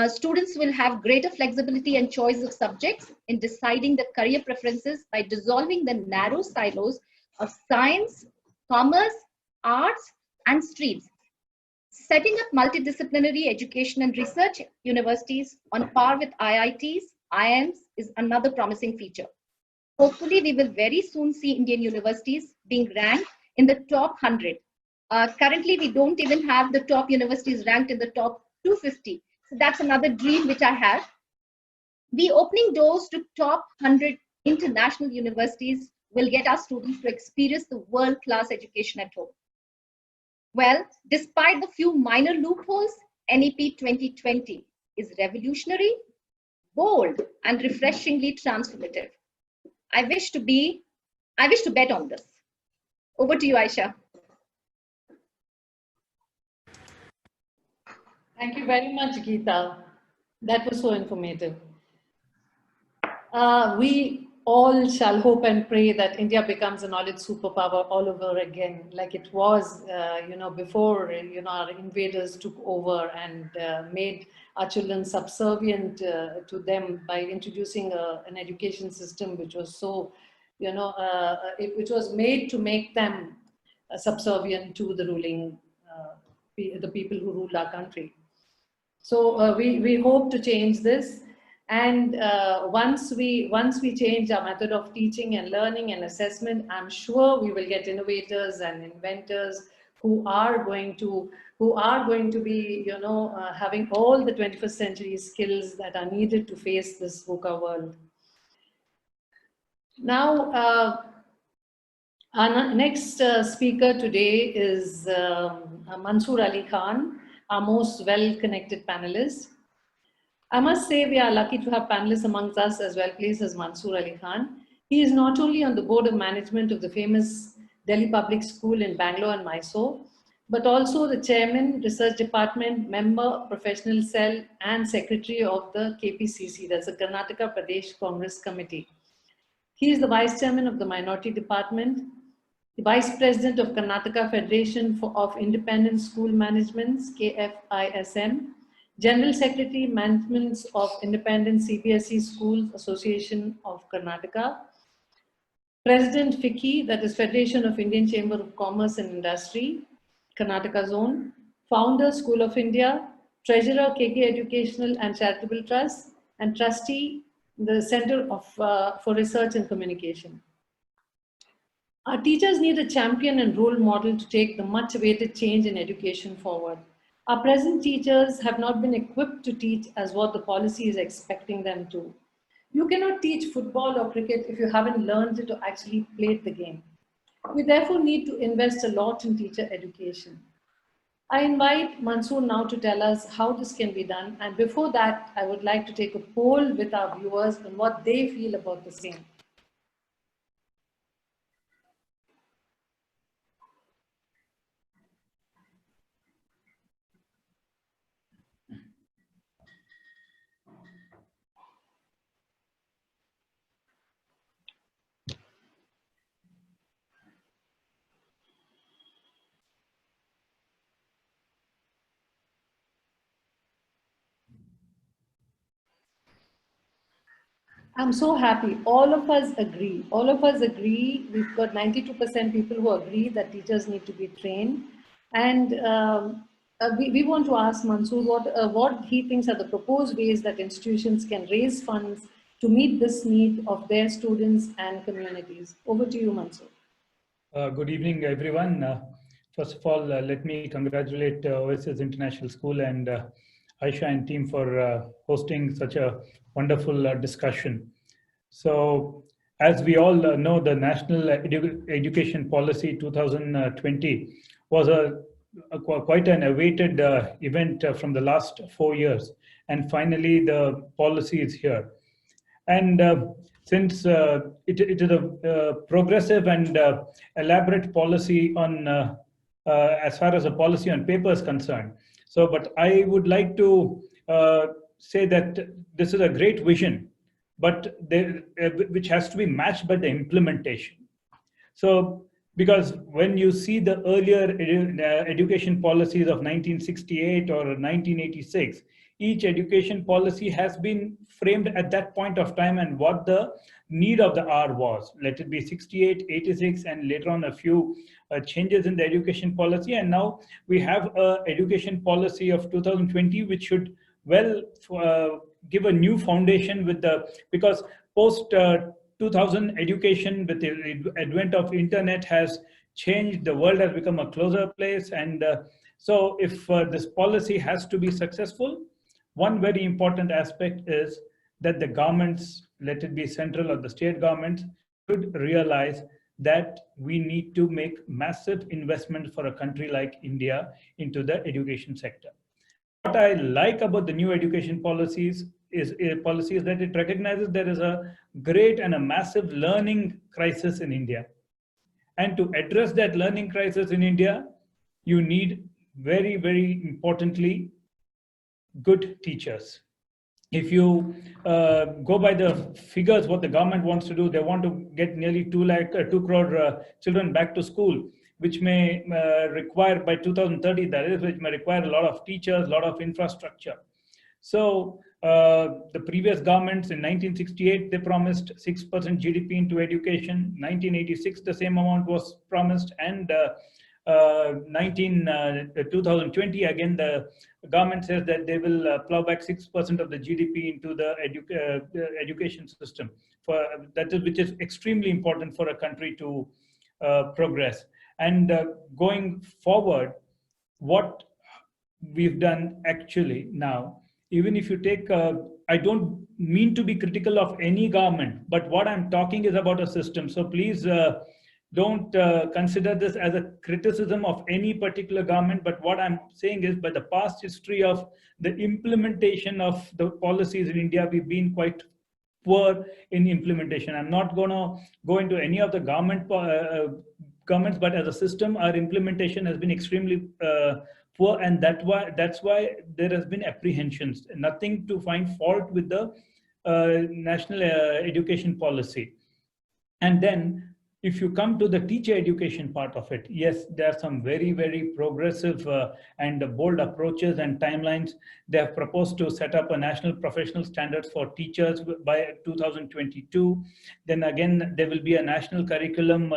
Students will have greater flexibility and choice of subjects in deciding the career preferences by dissolving the narrow silos of science, commerce, arts, and streams. Setting up multidisciplinary education and research universities on par with IITs, IIMs is another promising feature. Hopefully, we will very soon see Indian universities being ranked in the top 100. Currently, we don't even have the top universities ranked in the top 250. So that's another dream which I have. The opening doors to top 100 international universities will get our students to experience the world-class education at home. Well, despite the few minor loopholes, NEP 2020 is revolutionary, bold, and refreshingly transformative. I wish to bet on this. Over to you, Aisha. Thank you very much, Geetha. That was so informative. We all shall hope and pray that India becomes a knowledge superpower all over again, like it was, before, our invaders took over and made our children subservient to them by introducing an education system which was so, which was made to make them subservient to the ruling, the people who ruled our country. So we hope to change this. And once we change our method of teaching and learning and assessment, I'm sure we will get innovators and inventors who are going to be, having all the 21st century skills that are needed to face this VUCA world. Now, our next speaker today is Mansoor Ali Khan, our most well-connected panelist. I must say we are lucky to have panelists amongst us as well placed as Mansoor Ali Khan. He is not only on the board of management of the famous Delhi Public School in Bangalore and Mysore, but also the chairman, research department, member, professional cell, and secretary of the KPCC, that's the Karnataka Pradesh Congress Committee. He is the vice chairman of the minority department. the Vice President of Karnataka Federation of Independent School Managements, KFISM, General Secretary, Management of Independent CBSE Schools Association of Karnataka, President FICCI, that is Federation of Indian Chamber of Commerce and Industry, Karnataka Zone, Founder, School of India, Treasurer, KK Educational and Charitable Trust, and Trustee, the Center for Research and Communication. Our teachers need a champion and role model to take the much awaited change in education forward. Our present teachers have not been equipped to teach as what the policy is expecting them to. You cannot teach football or cricket if you haven't learned it or actually played the game. We therefore need to invest a lot in teacher education. I invite Mansoor now to tell us how this can be done. And before that, I would like to take a poll with our viewers on what they feel about the same. I'm so happy. All of us agree. All of us agree. We've got 92% people who agree that teachers need to be trained. And we want to ask Mansoor what he thinks are the proposed ways that institutions can raise funds to meet this need of their students and communities. Over to you, Mansoor. Good evening, everyone. First of all, let me congratulate Oasis International School and Aisha and team for hosting such a wonderful discussion. So, as we all know, the National Education Policy 2020 was quite an awaited event from the last 4 years. And finally, the policy is here. And since it is a progressive and elaborate policy on, as far as a policy on paper is concerned. So, but I would like to say that this is a great vision, but which has to be matched by the implementation. So, because when you see the earlier education policies of 1968 or 1986, each education policy has been framed at that point of time and what the need of the hour was. Let it be 68, 86, and later on a few changes in the education policy. And now we have an education policy of 2020, which should give a new foundation with because post 2000 education with the advent of internet has changed. The world has become a closer place. And so if this policy has to be successful, one very important aspect is that the governments, let it be central or the state governments, should realize that we need to make massive investment for a country like India into the education sector. What I like about the new education policies is that it recognizes there is a great and a massive learning crisis in India. And to address that learning crisis in India, you need very, very importantly, good teachers. If you go by the figures, what the government wants to do, they want to get nearly 2 crore children back to school, which may require by 2030, that is, which may require a lot of teachers, a lot of infrastructure. So the previous governments in 1968, they promised 6% GDP into education. 1986, the same amount was promised. And 2020, again, the government says that they will plow back 6% of the GDP into the education system, which is extremely important for a country to progress. And going forward, what we've done actually now, even if you take, I don't mean to be critical of any government, but what I'm talking is about a system. So please don't consider this as a criticism of any particular government, but what I'm saying is by the past history of the implementation of the policies in India, we've been quite poor in implementation. I'm not going to go into any of the governments, but as a system, our implementation has been extremely poor, and that's why there has been apprehensions. Nothing to find fault with the national education policy. And then if you come to the teacher education part of it, yes, there are some very, very progressive and bold approaches and timelines. They have proposed to set up a national professional standards for teachers by 2022. Then again, there will be a national curriculum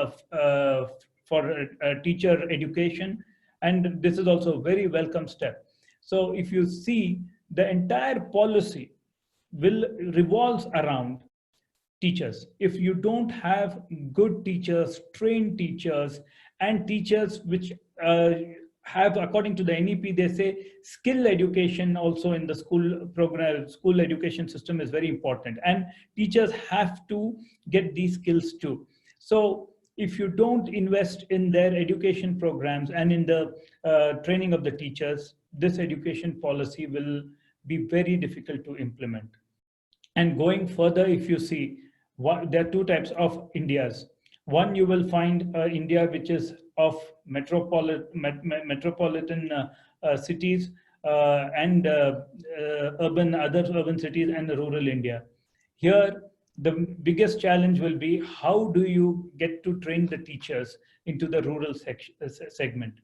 for teacher education. And this is also a very welcome step. So if you see, the entire policy revolves around teachers. If you don't have good teachers, trained teachers, and teachers which have, according to the NEP, they say skill education also in the school program, school education system is very important. And teachers have to get these skills too. So if you don't invest in their education programs and in the training of the teachers, this education policy will be very difficult to implement. And going further, if you see, there are two types of Indias. One, you will find India which is of metropolitan cities and other urban cities, and the rural India. Here, the biggest challenge will be how do you get to train the teachers into the rural segment.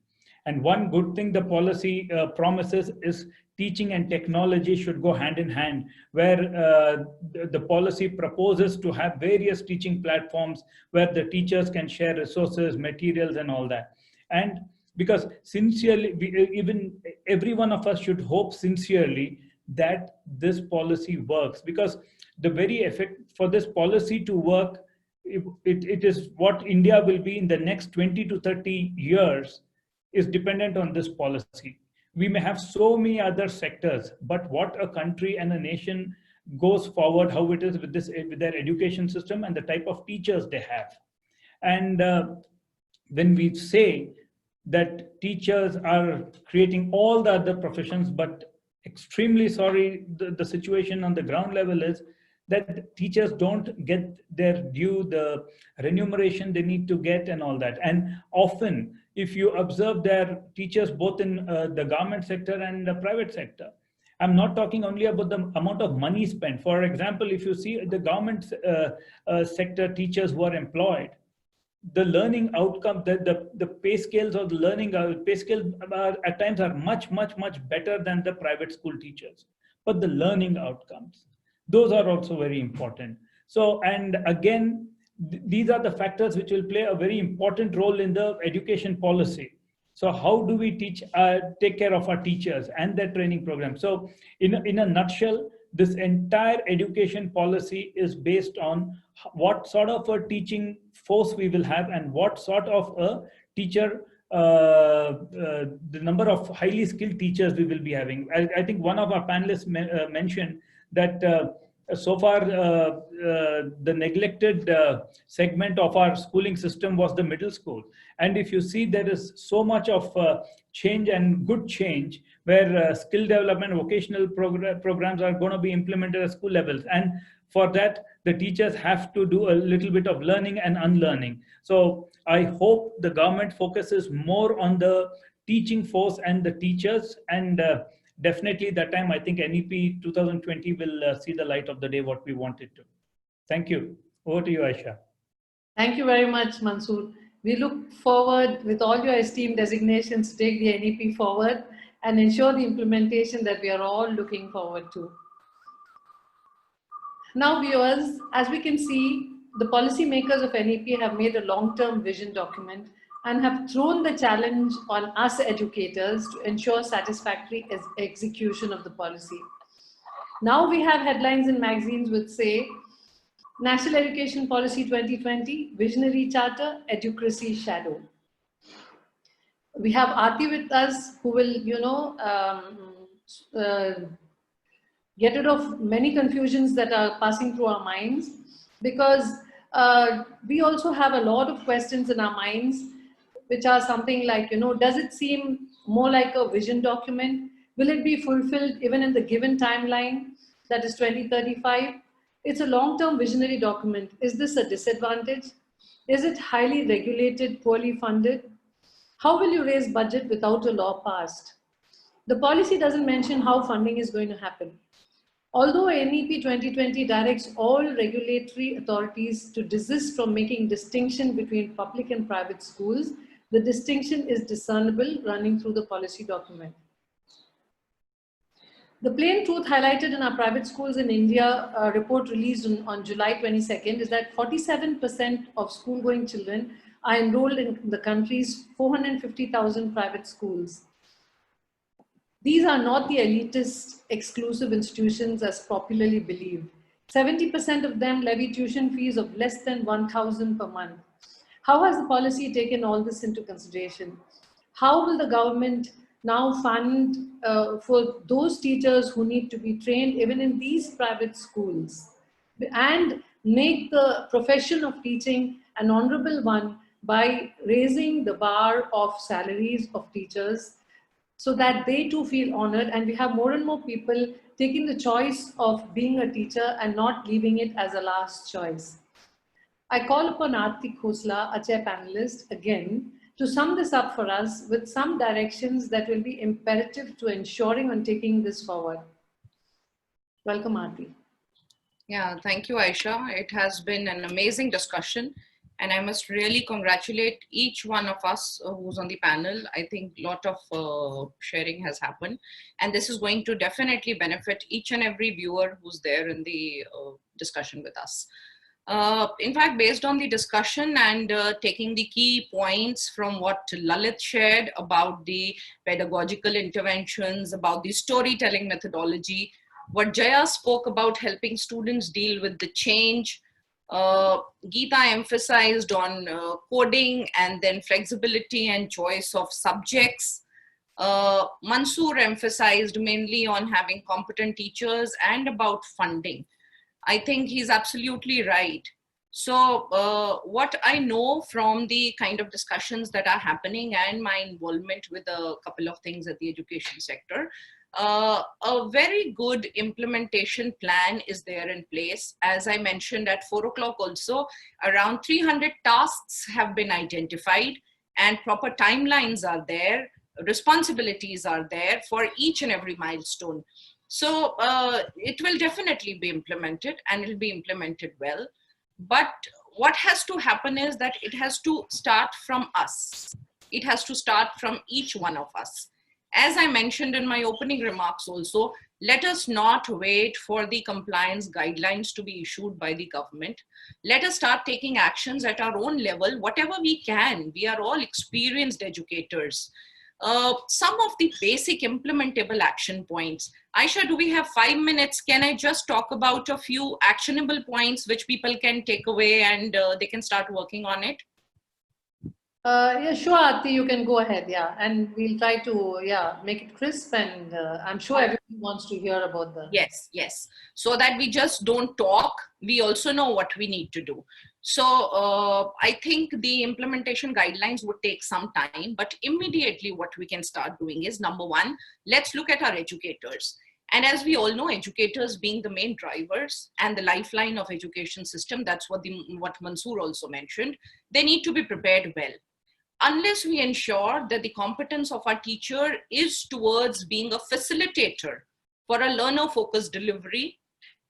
And one good thing the policy promises is teaching and technology should go hand in hand, where the policy proposes to have various teaching platforms where the teachers can share resources, materials, and all that. And because sincerely, even every one of us should hope sincerely that this policy works, because the very effect for this policy to work, it is what India will be in the next 20 to 30 years is dependent on this policy. We may have so many other sectors, but what a country and a nation goes forward, how it is with their education system and the type of teachers they have. And when we say that teachers are creating all the other professions, but extremely sorry, the situation on the ground level is that teachers don't get their due, the remuneration they need to get and all that. And often, if you observe their teachers both in the government sector and the private sector, I'm not talking only about the amount of money spent. For example, if you see the government sector teachers who are employed, the learning outcome, the pay scales of the learning pay scales at times are much better than the private school teachers. But the learning outcomes, those are also very important. So, and again, these are the factors which will play a very important role in the education policy. So how do we take care of our teachers and their training program? So in a nutshell, this entire education policy is based on what sort of a teaching force we will have and what sort of a teacher, the number of highly skilled teachers we will be having. I think one of our panelists mentioned that so far the neglected segment of our schooling system was the middle school. And if you see, there is so much of change and good change where skill development, vocational programs are going to be implemented at school levels. And for that, the teachers have to do a little bit of learning and unlearning. So I hope the government focuses more on the teaching force and the teachers, and definitely that time I think NEP 2020 will see the light of the day what we want it to. Thank you. Over to you, Aisha. Thank you very much, Mansoor. We look forward with all your esteemed designations to take the NEP forward and ensure the implementation that we are all looking forward to. Now viewers, as we can see, the policymakers of NEP have made a long-term vision document and have thrown the challenge on us educators to ensure satisfactory execution of the policy. Now we have headlines in magazines which say, National Education Policy 2020, Visionary Charter, Educracy Shadow. We have Arti with us who will, get rid of many confusions that are passing through our minds, because we also have a lot of questions in our minds which are something like, does it seem more like a vision document? Will it be fulfilled even in the given timeline, that is 2035? It's a long-term visionary document. Is this a disadvantage? Is it highly regulated, poorly funded? How will you raise budget without a law passed? The policy doesn't mention how funding is going to happen. Although NEP 2020 directs all regulatory authorities to desist from making distinction between public and private schools, the distinction is discernible running through the policy document. The plain truth highlighted in our private schools in India report released on July 22nd is that 47% of school-going children are enrolled in the country's 450,000 private schools. These are not the elitist, exclusive institutions as popularly believed. 70% of them levy tuition fees of less than 1,000 per month. How has the policy taken all this into consideration? How will the government now fund for those teachers who need to be trained even in these private schools and make the profession of teaching an honorable one by raising the bar of salaries of teachers so that they too feel honored, and we have more and more people taking the choice of being a teacher and not leaving it as a last choice. I call upon Arti, Khosla, a chair panelist, again, to sum this up for us with some directions that will be imperative to ensuring on taking this forward. Welcome, Arti. Yeah, thank you, Aisha. It has been an amazing discussion, and I must really congratulate each one of us who's on the panel. I think a lot of sharing has happened, and this is going to definitely benefit each and every viewer who's there in the discussion with us. In fact, based on the discussion and taking the key points from what Lalith shared about the pedagogical interventions, about the storytelling methodology, what Jaya spoke about helping students deal with the change, Geetha emphasized on coding and then flexibility and choice of subjects. Mansoor emphasized mainly on having competent teachers and about funding. I think he's absolutely right. So what I know from the kind of discussions that are happening and my involvement with a couple of things at the education sector, a very good implementation plan is there in place. As I mentioned at 4 o'clock also, around 300 tasks have been identified and proper timelines are there, responsibilities are there for each and every milestone. So it will definitely be implemented and it will be implemented well. But what has to happen is that it has to start from us. It has to start from each one of us. As I mentioned in my opening remarks also, let us not wait for the compliance guidelines to be issued by the government. Let us start taking actions at our own level, whatever we can. We are all experienced educators. Some of the basic implementable action points. Aisha, do we have 5 minutes? Can I just talk about a few actionable points which people can take away and they can start working on it? Yeah, sure, Arti, you can go ahead, yeah. And we'll try to, make it crisp, and I'm sure everyone wants to hear about the... Yes. So that we just don't talk, we also know what we need to do. So I think the implementation guidelines would take some time, but immediately what we can start doing is, number one, let's look at our educators. And as we all know, educators being the main drivers and the lifeline of education system, that's what Mansoor also mentioned, they need to be prepared well. Unless we ensure that the competence of our teacher is towards being a facilitator for a learner-focused delivery,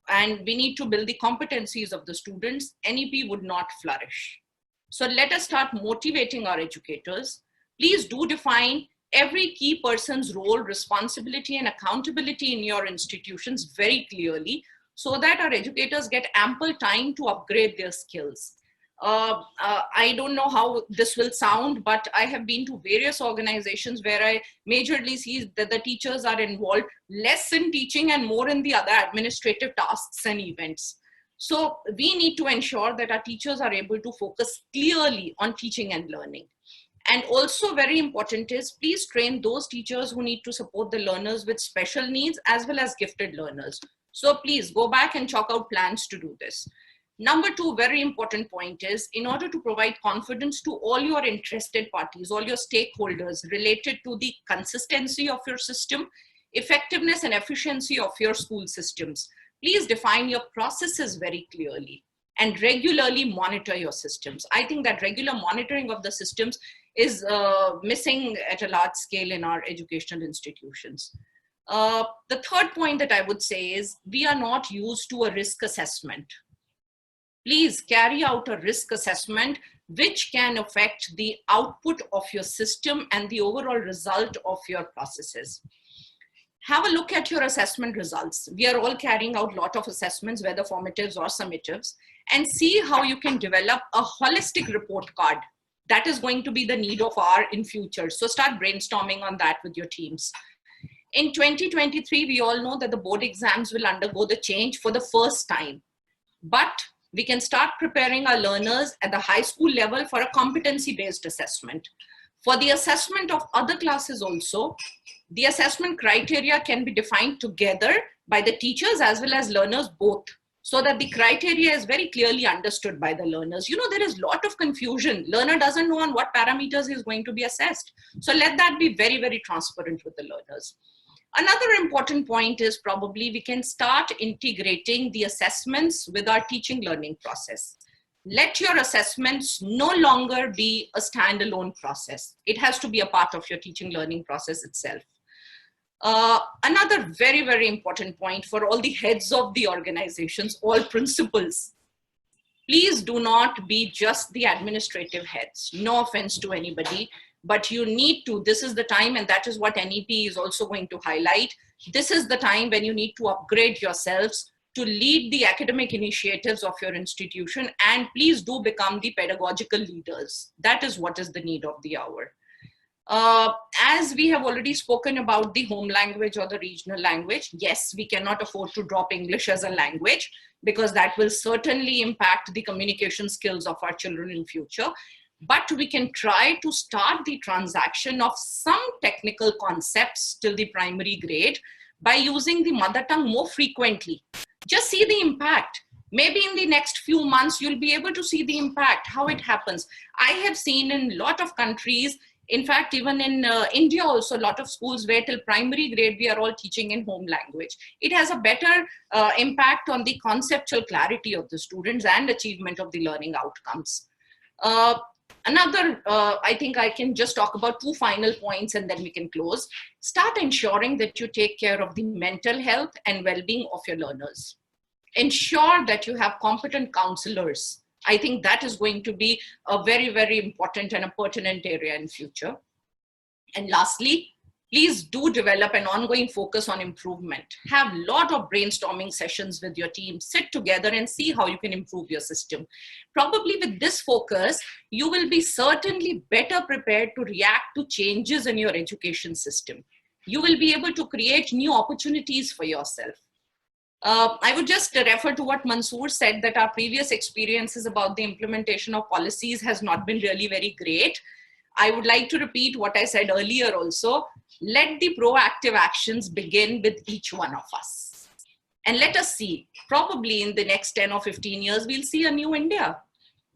and we need to build the competencies of the students, NEP would not flourish. So let us start motivating our educators. Please do define every key person's role, responsibility, and accountability in your institutions very clearly so that our educators get ample time to upgrade their skills. I don't know how this will sound, but I have been to various organizations where I majorly see that the teachers are involved less in teaching and more in the other administrative tasks and events. So we need to ensure that our teachers are able to focus clearly on teaching and learning. And also very important is, please train those teachers who need to support the learners with special needs as well as gifted learners. So please go back and chalk out plans to do this. Number two, very important point is, in order to provide confidence to all your interested parties, all your stakeholders related to the consistency of your system, effectiveness and efficiency of your school systems, please define your processes very clearly and regularly monitor your systems. I think that regular monitoring of the systems is missing at a large scale in our educational institutions. The third point that I would say is we are not used to a risk assessment. Please carry out a risk assessment which can affect the output of your system and the overall result of your processes. Have a look at your assessment results. We are all carrying out a lot of assessments, whether formatives or summatives, and see how you can develop a holistic report card. That is going to be the need of our in future. So start brainstorming on that with your teams. In 2023, we all know that the board exams will undergo the change for the first time. But we can start preparing our learners at the high school level for a competency-based assessment. For the assessment of other classes also, the assessment criteria can be defined together by the teachers as well as learners both, so that the criteria is very clearly understood by the learners. You know, there is a lot of confusion. Learner doesn't know on what parameters is going to be assessed. So let that be very, very transparent with the learners. Another important point is probably we can start integrating the assessments with our teaching learning process. Let your assessments no longer be a standalone process. It has to be a part of your teaching learning process itself. Another very, very important point for all the heads of the organizations, all principals, please do not be just the administrative heads. No offense to anybody, but you need to, this is the time, and that is what NEP is also going to highlight. This is the time when you need to upgrade yourselves to lead the academic initiatives of your institution, and please do become the pedagogical leaders. That is what is the need of the hour. As we have already spoken about the home language or the regional language, yes, we cannot afford to drop English as a language because that will certainly impact the communication skills of our children in future. But we can try to start the transaction of some technical concepts till the primary grade by using the mother tongue more frequently. Just see the impact. Maybe in the next few months, you'll be able to see the impact, how it happens. I have seen in a lot of countries, in fact, even in India also, a lot of schools where till primary grade, we are all teaching in home language. It has a better impact on the conceptual clarity of the students and achievement of the learning outcomes. I think I can just talk about two final points and then we can close. Start ensuring that you take care of the mental health and well-being of your learners. Ensure that you have competent counselors. I think that is going to be a very, very important and a pertinent area in future. And lastly, please do develop an ongoing focus on improvement. Have a lot of brainstorming sessions with your team. Sit together and see how you can improve your system. Probably with this focus, you will be certainly better prepared to react to changes in your education system. You will be able to create new opportunities for yourself. I would just refer to what Mansoor said, that our previous experiences about the implementation of policies has not been really very great. I would like to repeat what I said earlier also. Let the proactive actions begin with each one of us. And let us see, probably in the next 10 or 15 years, we'll see a new India.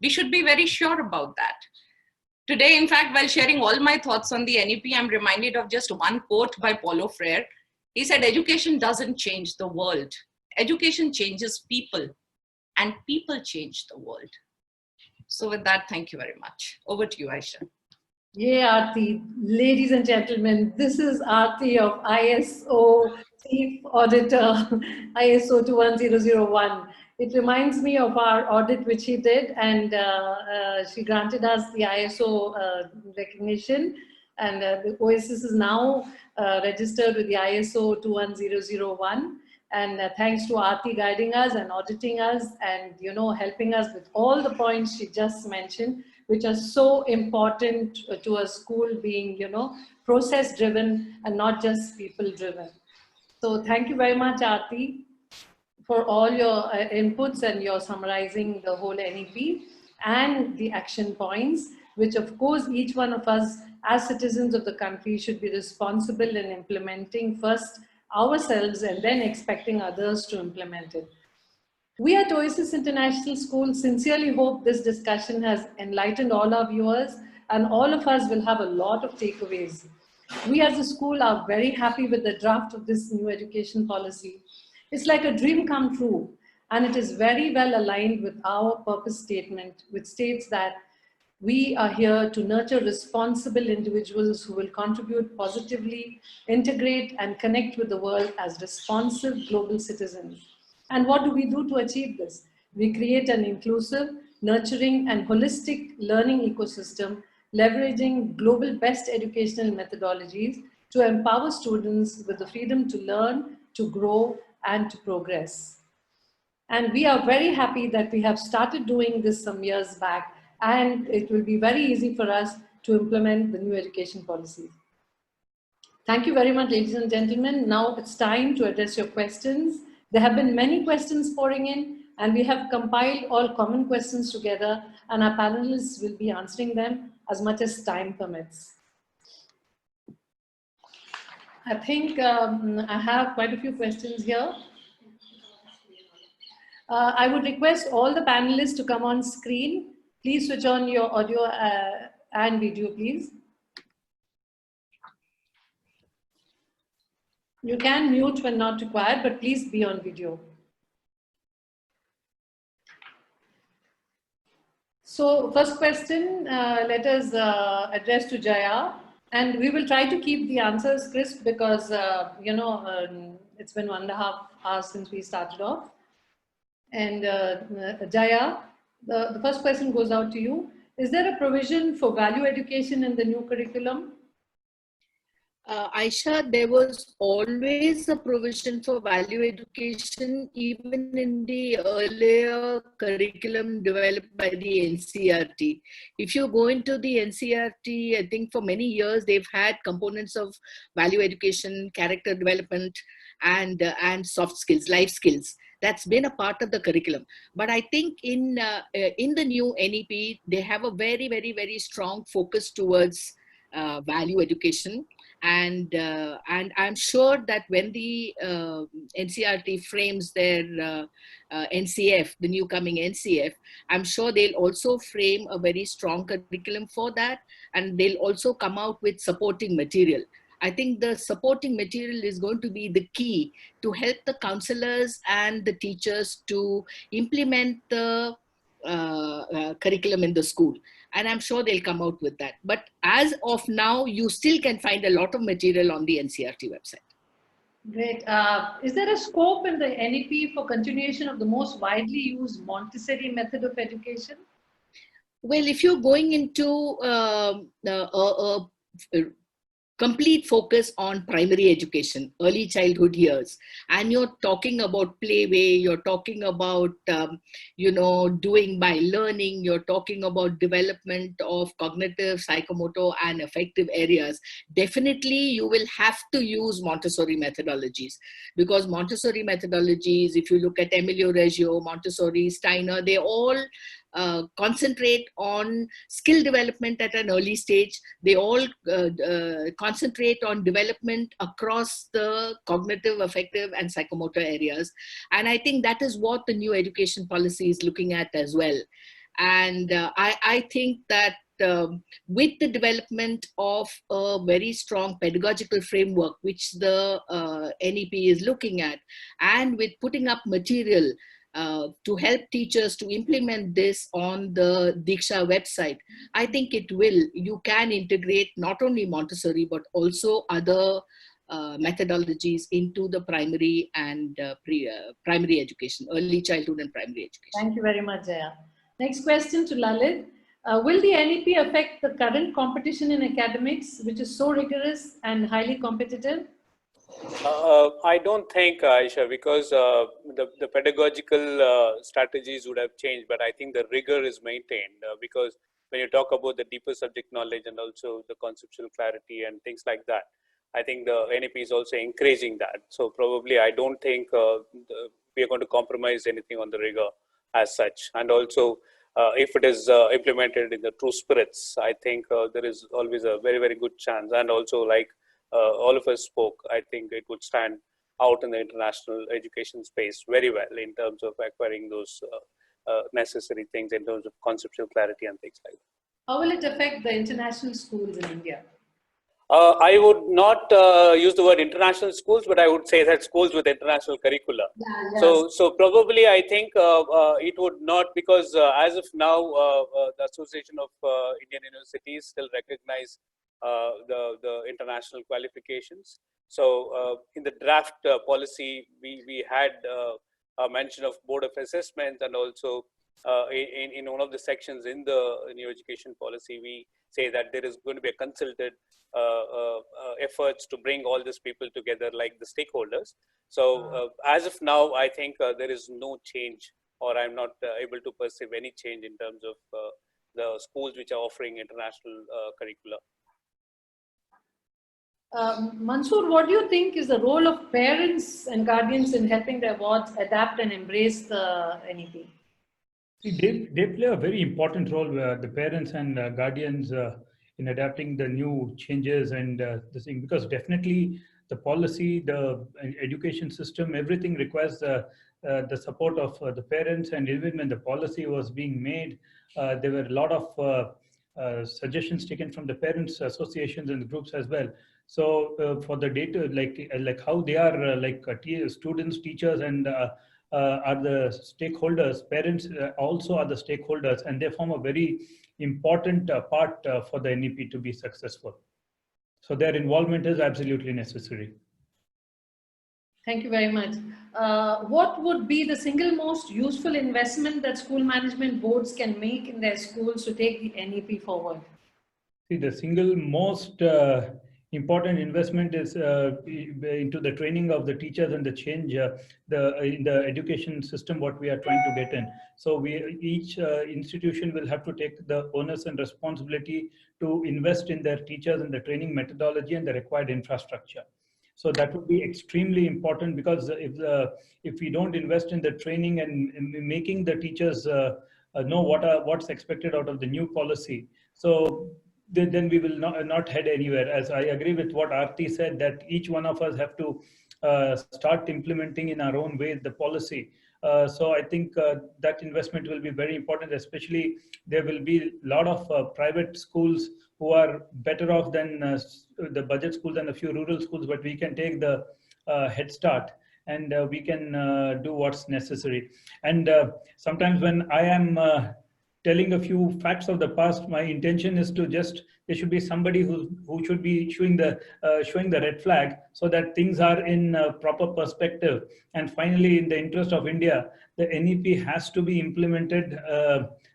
We should be very sure about that. Today, in fact, while sharing all my thoughts on the NEP, I'm reminded of just one quote by Paulo Freire. He said, education doesn't change the world. Education changes people, and people change the world. So with that, thank you very much. Over to you, Aisha. Yeah, Arti. Ladies and gentlemen, this is Arti of ISO Chief Auditor, ISO 21001. It reminds me of our audit which she did, and she granted us the ISO recognition, and the Oasis is now registered with the ISO 21001. And thanks to Arti guiding us and auditing us and, you know, helping us with all the points she just mentioned, which are so important to a school being, you know, process driven and not just people driven. So thank you very much, Arti, for all your inputs and your summarizing the whole NEP and the action points, which of course each one of us as citizens of the country should be responsible in implementing first ourselves and then expecting others to implement it. We at Oasis International School sincerely hope this discussion has enlightened all our viewers, and all of us will have a lot of takeaways. We as a school are very happy with the draft of this new education policy. It's like a dream come true, and it is very well aligned with our purpose statement, which states that We are here to nurture responsible individuals who will contribute positively, integrate, and connect with the world as responsive global citizens. And what do we do to achieve this? We create an inclusive, nurturing, and holistic learning ecosystem, leveraging global best educational methodologies to empower students with the freedom to learn, to grow, and to progress. And we are very happy that we have started doing this some years back, and it will be very easy for us to implement the new education policies. Thank you very much, ladies and gentlemen. Now it's time to address your questions. There have been many questions pouring in, and we have compiled all common questions together, and our panelists will be answering them as much as time permits. I think I have quite a few questions here. I would request all the panelists to come on screen. Please switch on your audio and video, please. You can mute when not required, but please be on video. So first question, let us address to Jaya, and we will try to keep the answers crisp because, it's been 1.5 hours since we started off. And Jaya, the first question goes out to you. Is there a provision for value education in the new curriculum? Aisha, there was always a provision for value education, even in the earlier curriculum developed by the NCERT. If you go into the NCERT, I think for many years they've had components of value education, character development, and soft skills, life skills. That's been a part of the curriculum. But I think in the new NEP, they have a very, very, very strong focus towards value education. And I'm sure that when the NCERT frames their NCF, the new coming NCF, I'm sure they'll also frame a very strong curriculum for that, and they'll also come out with supporting material. I think the supporting material is going to be the key to help the counselors and the teachers to implement the curriculum in the school. And I'm sure they'll come out with that. But as of now, you still can find a lot of material on the NCERT website. Great. Is there a scope in the NEP for continuation of the most widely used Montessori method of education? Well, if you're going into complete focus on primary education, early childhood years, and you're talking about playway, you're talking about, doing by learning, you're talking about development of cognitive, psychomotor, and affective areas, definitely you will have to use Montessori methodologies, because Montessori methodologies, if you look at Emilio Reggio, Montessori, Steiner, they all concentrate on skill development at an early stage. They all concentrate on development across the cognitive, affective, and psychomotor areas. And I think that is what the new education policy is looking at as well. And I think that with the development of a very strong pedagogical framework, which the NEP is looking at, and with putting up material to help teachers to implement this on the Diksha website, I think you can integrate not only Montessori, but also other methodologies into the primary and primary education, early childhood and primary education. Thank you very much, Jaya. Next question to Lalith. Will the NEP affect the current competition in academics, which is so rigorous and highly competitive? I don't think, Aisha, because the pedagogical strategies would have changed, but I think the rigor is maintained because when you talk about the deeper subject knowledge and also the conceptual clarity and things like that, I think the NEP is also encouraging that. So probably I don't think we are going to compromise anything on the rigor as such. And also, if it is implemented in the true spirits, I think there is always a very, very good chance. And also, like all of us spoke, I think it would stand out in the international education space very well in terms of acquiring those necessary things in terms of conceptual clarity and things like that. How will it affect the international schools in India? I would not use the word international schools, but I would say that schools with international curricula. Yeah, yes. So probably I think it would not, because as of now, the Association of Indian Universities still recognize the international qualifications. So in the draft policy, we had a mention of board of assessment, and also in one of the sections in the new education policy, we say that there is going to be a consulted efforts to bring all these people together, like the stakeholders. So as of now, I think there is no change, or I'm not able to perceive any change in terms of the schools which are offering international curricula. Mansoor, what do you think is the role of parents and guardians in helping their wards adapt and embrace the NEP? See, they play a very important role, the parents and guardians, in adapting the new changes and this thing, because definitely the policy, the education system, everything requires the support of the parents. And even when the policy was being made, there were a lot of suggestions taken from the parents associations and the groups as well. So for the data, like how they are students, teachers, and are the stakeholders. Parents also are the stakeholders, and they form a very important part for the NEP to be successful. So their involvement is absolutely necessary. Thank you very much. What would be the single most useful investment that school management boards can make in their schools to take the NEP forward? See, the single most important investment is into the training of the teachers and the change in the education system what we are trying to get in. So each institution will have to take the onus and responsibility to invest in their teachers and the training methodology and the required infrastructure. So that would be extremely important, because if we don't invest in the training and making the teachers know what's expected out of the new policy, so then we will not head anywhere. As I agree with what Arti said, that each one of us have to start implementing in our own way the policy. So I think that investment will be very important, especially there will be a lot of private schools who are better off than the budget schools and a few rural schools, but we can take the head start, and we can do what's necessary. And sometimes when I am telling a few facts of the past, my intention is to just, there should be somebody who should be showing the red flag, so that things are in proper perspective. And finally, in the interest of India, the NEP has to be implemented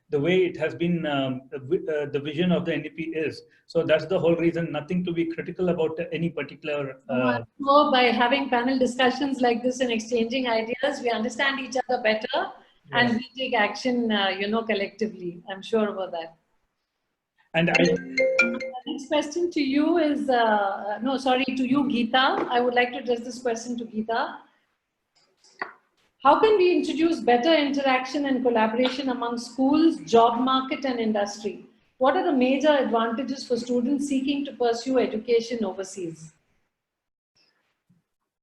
the way it has been, the vision of the NEP is. So that's the whole reason, nothing to be critical about any particular. So by having panel discussions like this and exchanging ideas, we understand each other better. And we take action, collectively. I'm sure about that. And the next question to you is, to you, Geetha. I would like to address this question to Geetha. How can we introduce better interaction and collaboration among schools, job market, and industry? What are the major advantages for students seeking to pursue education overseas?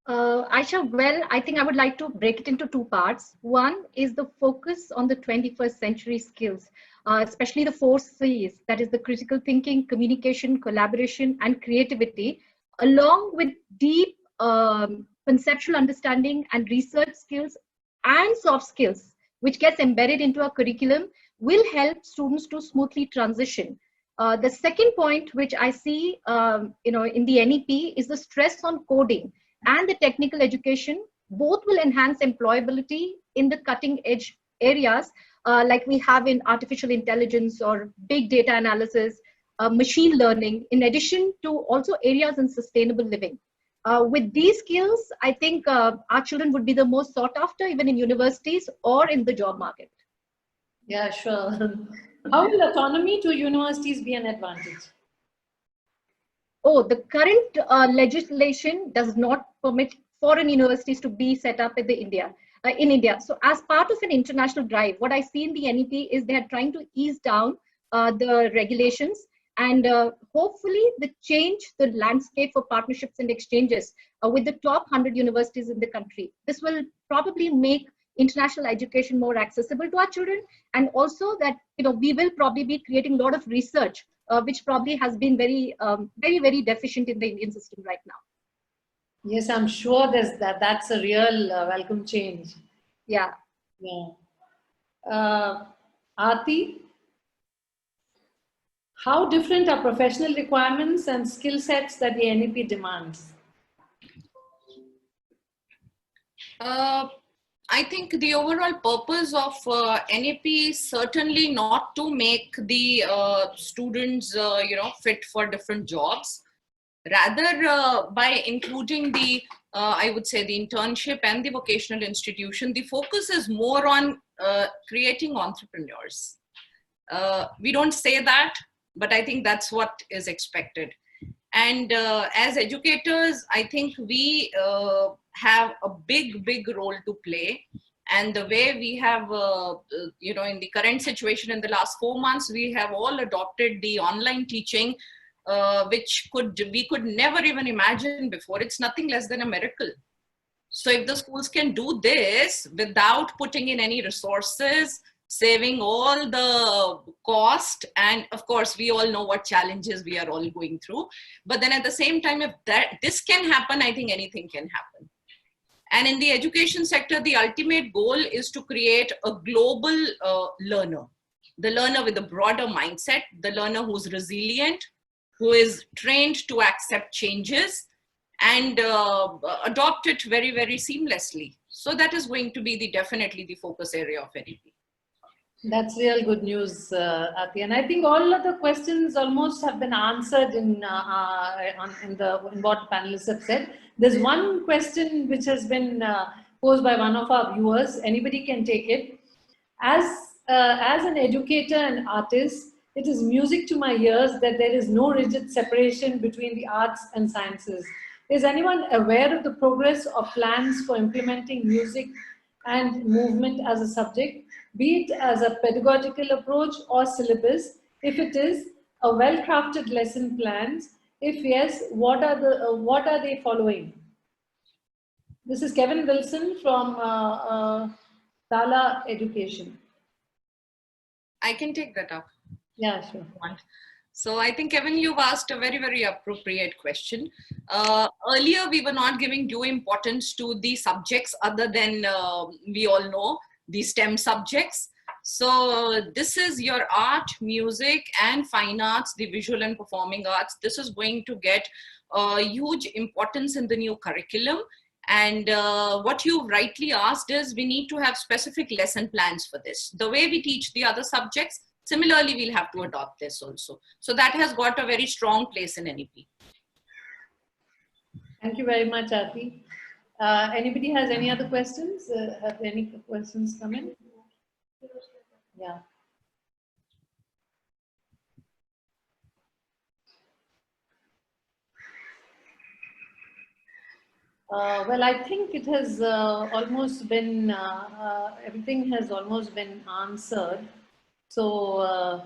Aisha, well, I think I would like to break it into two parts. One is the focus on the 21st century skills, especially the 4 C's, that is the critical thinking, communication, collaboration, and creativity, along with deep conceptual understanding and research skills and soft skills, which gets embedded into our curriculum, will help students to smoothly transition. The second point, which I see in the NEP, is the stress on coding and the technical education. Both will enhance employability in the cutting edge areas like we have in artificial intelligence or big data analysis, machine learning, in addition to also areas in sustainable living. With these skills, I think our children would be the most sought after, even in universities or in the job market. Yeah, sure. How will autonomy to universities be an advantage? Oh, the current legislation does not permit foreign universities to be set up in India. So as part of an international drive, what I see in the NEP is they are trying to ease down the regulations and hopefully change the landscape for partnerships and exchanges with the top 100 universities in the country. This will probably make international education more accessible to our children, and also that we will probably be creating a lot of research which probably has been very deficient in the Indian system right now. Yes, I'm sure that's a real welcome change. Yeah. Arti, how different are professional requirements and skill sets that the NEP demands? I think the overall purpose of NEP is certainly not to make the students, fit for different jobs. Rather, by including the, I would say, the internship and the vocational institution, the focus is more on creating entrepreneurs. We don't say that, but I think that's what is expected. And as educators, I think we have a big role to play. And the way we have, in the current situation in the last 4 months, we have all adopted the online teaching, which we could never even imagine before. It's nothing less than a miracle. So if the schools can do this without putting in any resources, saving all the cost, and of course we all know what challenges we are all going through, but then at the same time, if this can happen, I think anything can happen. And in the education sector, the ultimate goal is to create a global learner, the learner with a broader mindset, the learner who's resilient, who is trained to accept changes and adopt it very seamlessly. So that is going to be definitely the focus area of NEP. That's real good news, Arti. And I think all of the questions almost have been answered in what panelists have said. There's one question which has been posed by one of our viewers. Anybody can take it. As an educator and artist, it is music to my ears that there is no rigid separation between the arts and sciences. Is anyone aware of the progress or plans for implementing music and movement as a subject, be it as a pedagogical approach or syllabus? If it is, a well-crafted lesson plans. If yes, what are they following? This is Kevin Wilson from Tala Education. I can take that up. Yeah, sure. So I think, Kevin, you've asked a very appropriate question. Earlier, we were not giving due importance to the subjects other than we all know, the STEM subjects. So this is your art, music, and fine arts, the visual and performing arts. This is going to get huge importance in the new curriculum. And what you rightly asked is we need to have specific lesson plans for this. The way we teach the other subjects, similarly, we'll have to adopt this also. So that has got a very strong place in NEP. Thank you very much, Arti. Anybody has any other questions? Have any questions come in? Yeah. Well, I think it has almost been, everything has almost been answered. So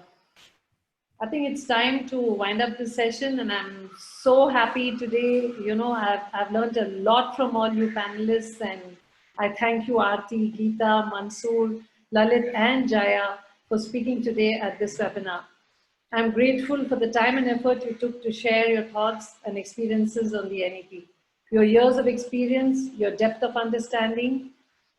I think it's time to wind up this session, and I'm so happy today. You know, I've learned a lot from all you panelists, and I thank you, Arti, Geetha, Mansoor, Lalith, and Jaya for speaking today at this webinar. I'm grateful for the time and effort you took to share your thoughts and experiences on the NEP. Your years of experience, your depth of understanding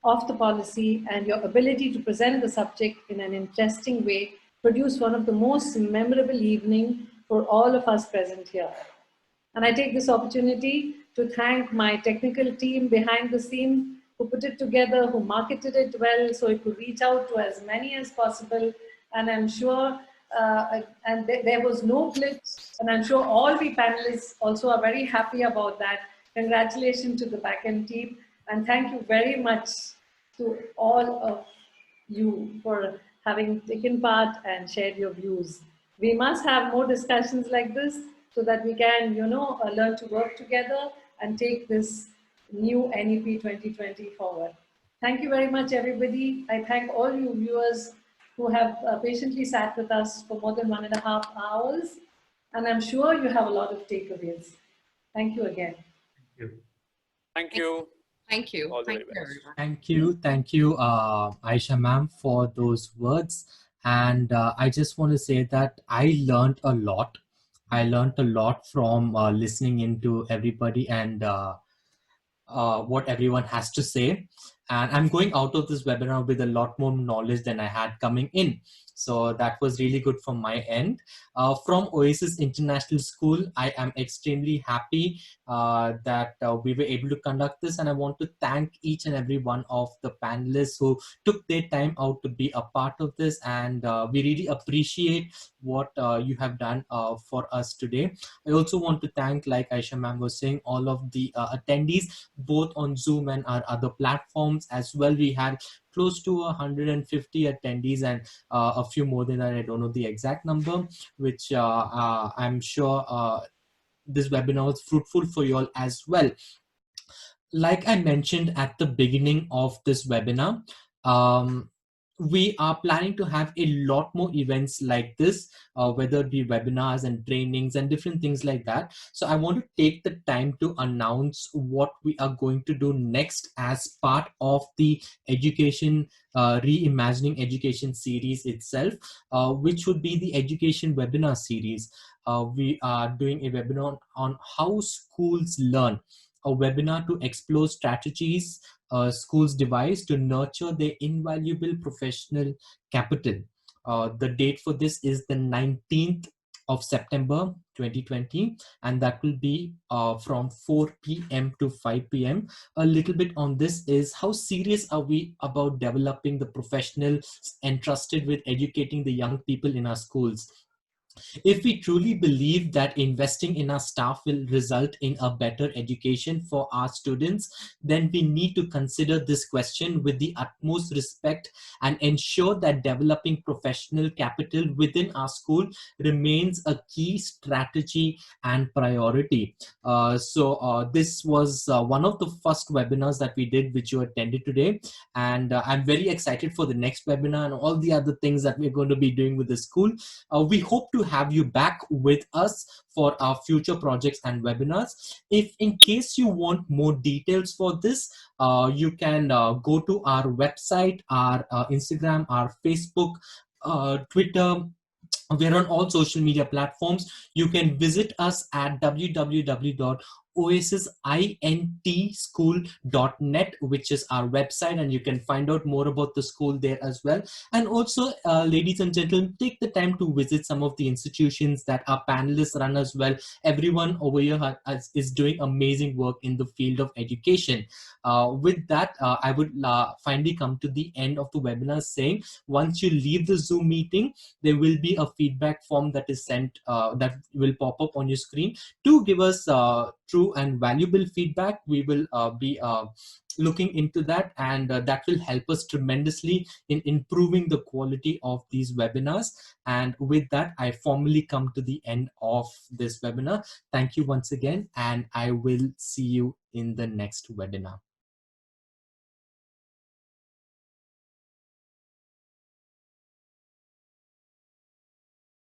of the policy, and your ability to present the subject in an interesting way produce one of the most memorable evenings for all of us present here. And I take this opportunity to thank my technical team behind the scenes who put it together, who marketed it well so it could reach out to as many as possible. And I'm sure, there was no glitch, and I'm sure all we panelists also are very happy about that. Congratulations to the backend team, and thank you very much to all of you for having taken part and shared your views. We must have more discussions like this so that we can, learn to work together and take this new NEP 2020 forward. Thank you very much, everybody. I thank all you viewers who have patiently sat with us for more than 1.5 hours, and I'm sure you have a lot of takeaways. Thank you again. Thank you. Thank you. All the Thank very you, best. everyone. Thank you, Aisha ma'am, for those words. And I just want to say that I learned a lot. I learned a lot from listening into everybody and what everyone has to say. And I'm going out of this webinar with a lot more knowledge than I had coming in. So that was really good from my end. From Oasis International School, I am extremely happy that we were able to conduct this. And I want to thank each and every one of the panelists who took their time out to be a part of this. And we really appreciate what you have done for us today. I also want to thank, like Aisha ma'am was saying, all of the attendees, both on Zoom and our other platforms as well. We had close to 150 attendees and a few more than that. I don't know the exact number, which I'm sure this webinar was fruitful for you all as well. Like I mentioned at the beginning of this webinar, we are planning to have a lot more events like this, whether it be webinars and trainings and different things like that. So I want to take the time to announce what we are going to do next as part of the education, reimagining education series itself, which would be the education webinar series. We are doing a webinar on how schools learn, a webinar to explore strategies schools devise to nurture their invaluable professional capital. The date for this is the 19th of September 2020, and that will be from 4 p.m. to 5 p.m. A little bit on this is how serious are we about developing the professionals entrusted with educating the young people in our schools. If we truly believe that investing in our staff will result in a better education for our students, then we need to consider this question with the utmost respect and ensure that developing professional capital within our school remains a key strategy and priority. So this was one of the first webinars that we did, which you attended today. And I'm very excited for the next webinar and all the other things that we're going to be doing with the school. We hope to have you back with us for our future projects and webinars. If in case you want more details for this, you can go to our website, our Instagram, our Facebook, Twitter. We're on all social media platforms. You can visit us at www.oasisintSchool.net, which is our website, and you can find out more about the school there as well. And also, ladies and gentlemen, take the time to visit some of the institutions that our panelists run as well. Everyone over here is doing amazing work in the field of education. With that, I would finally come to the end of the webinar saying, once you leave the Zoom meeting, there will be a feedback form that is sent that will pop up on your screen to give us true and valuable feedback. We will be looking into that, and that will help us tremendously in improving the quality of these webinars. And with that, I formally come to the end of this webinar. Thank you once again, and I will see you in the next webinar.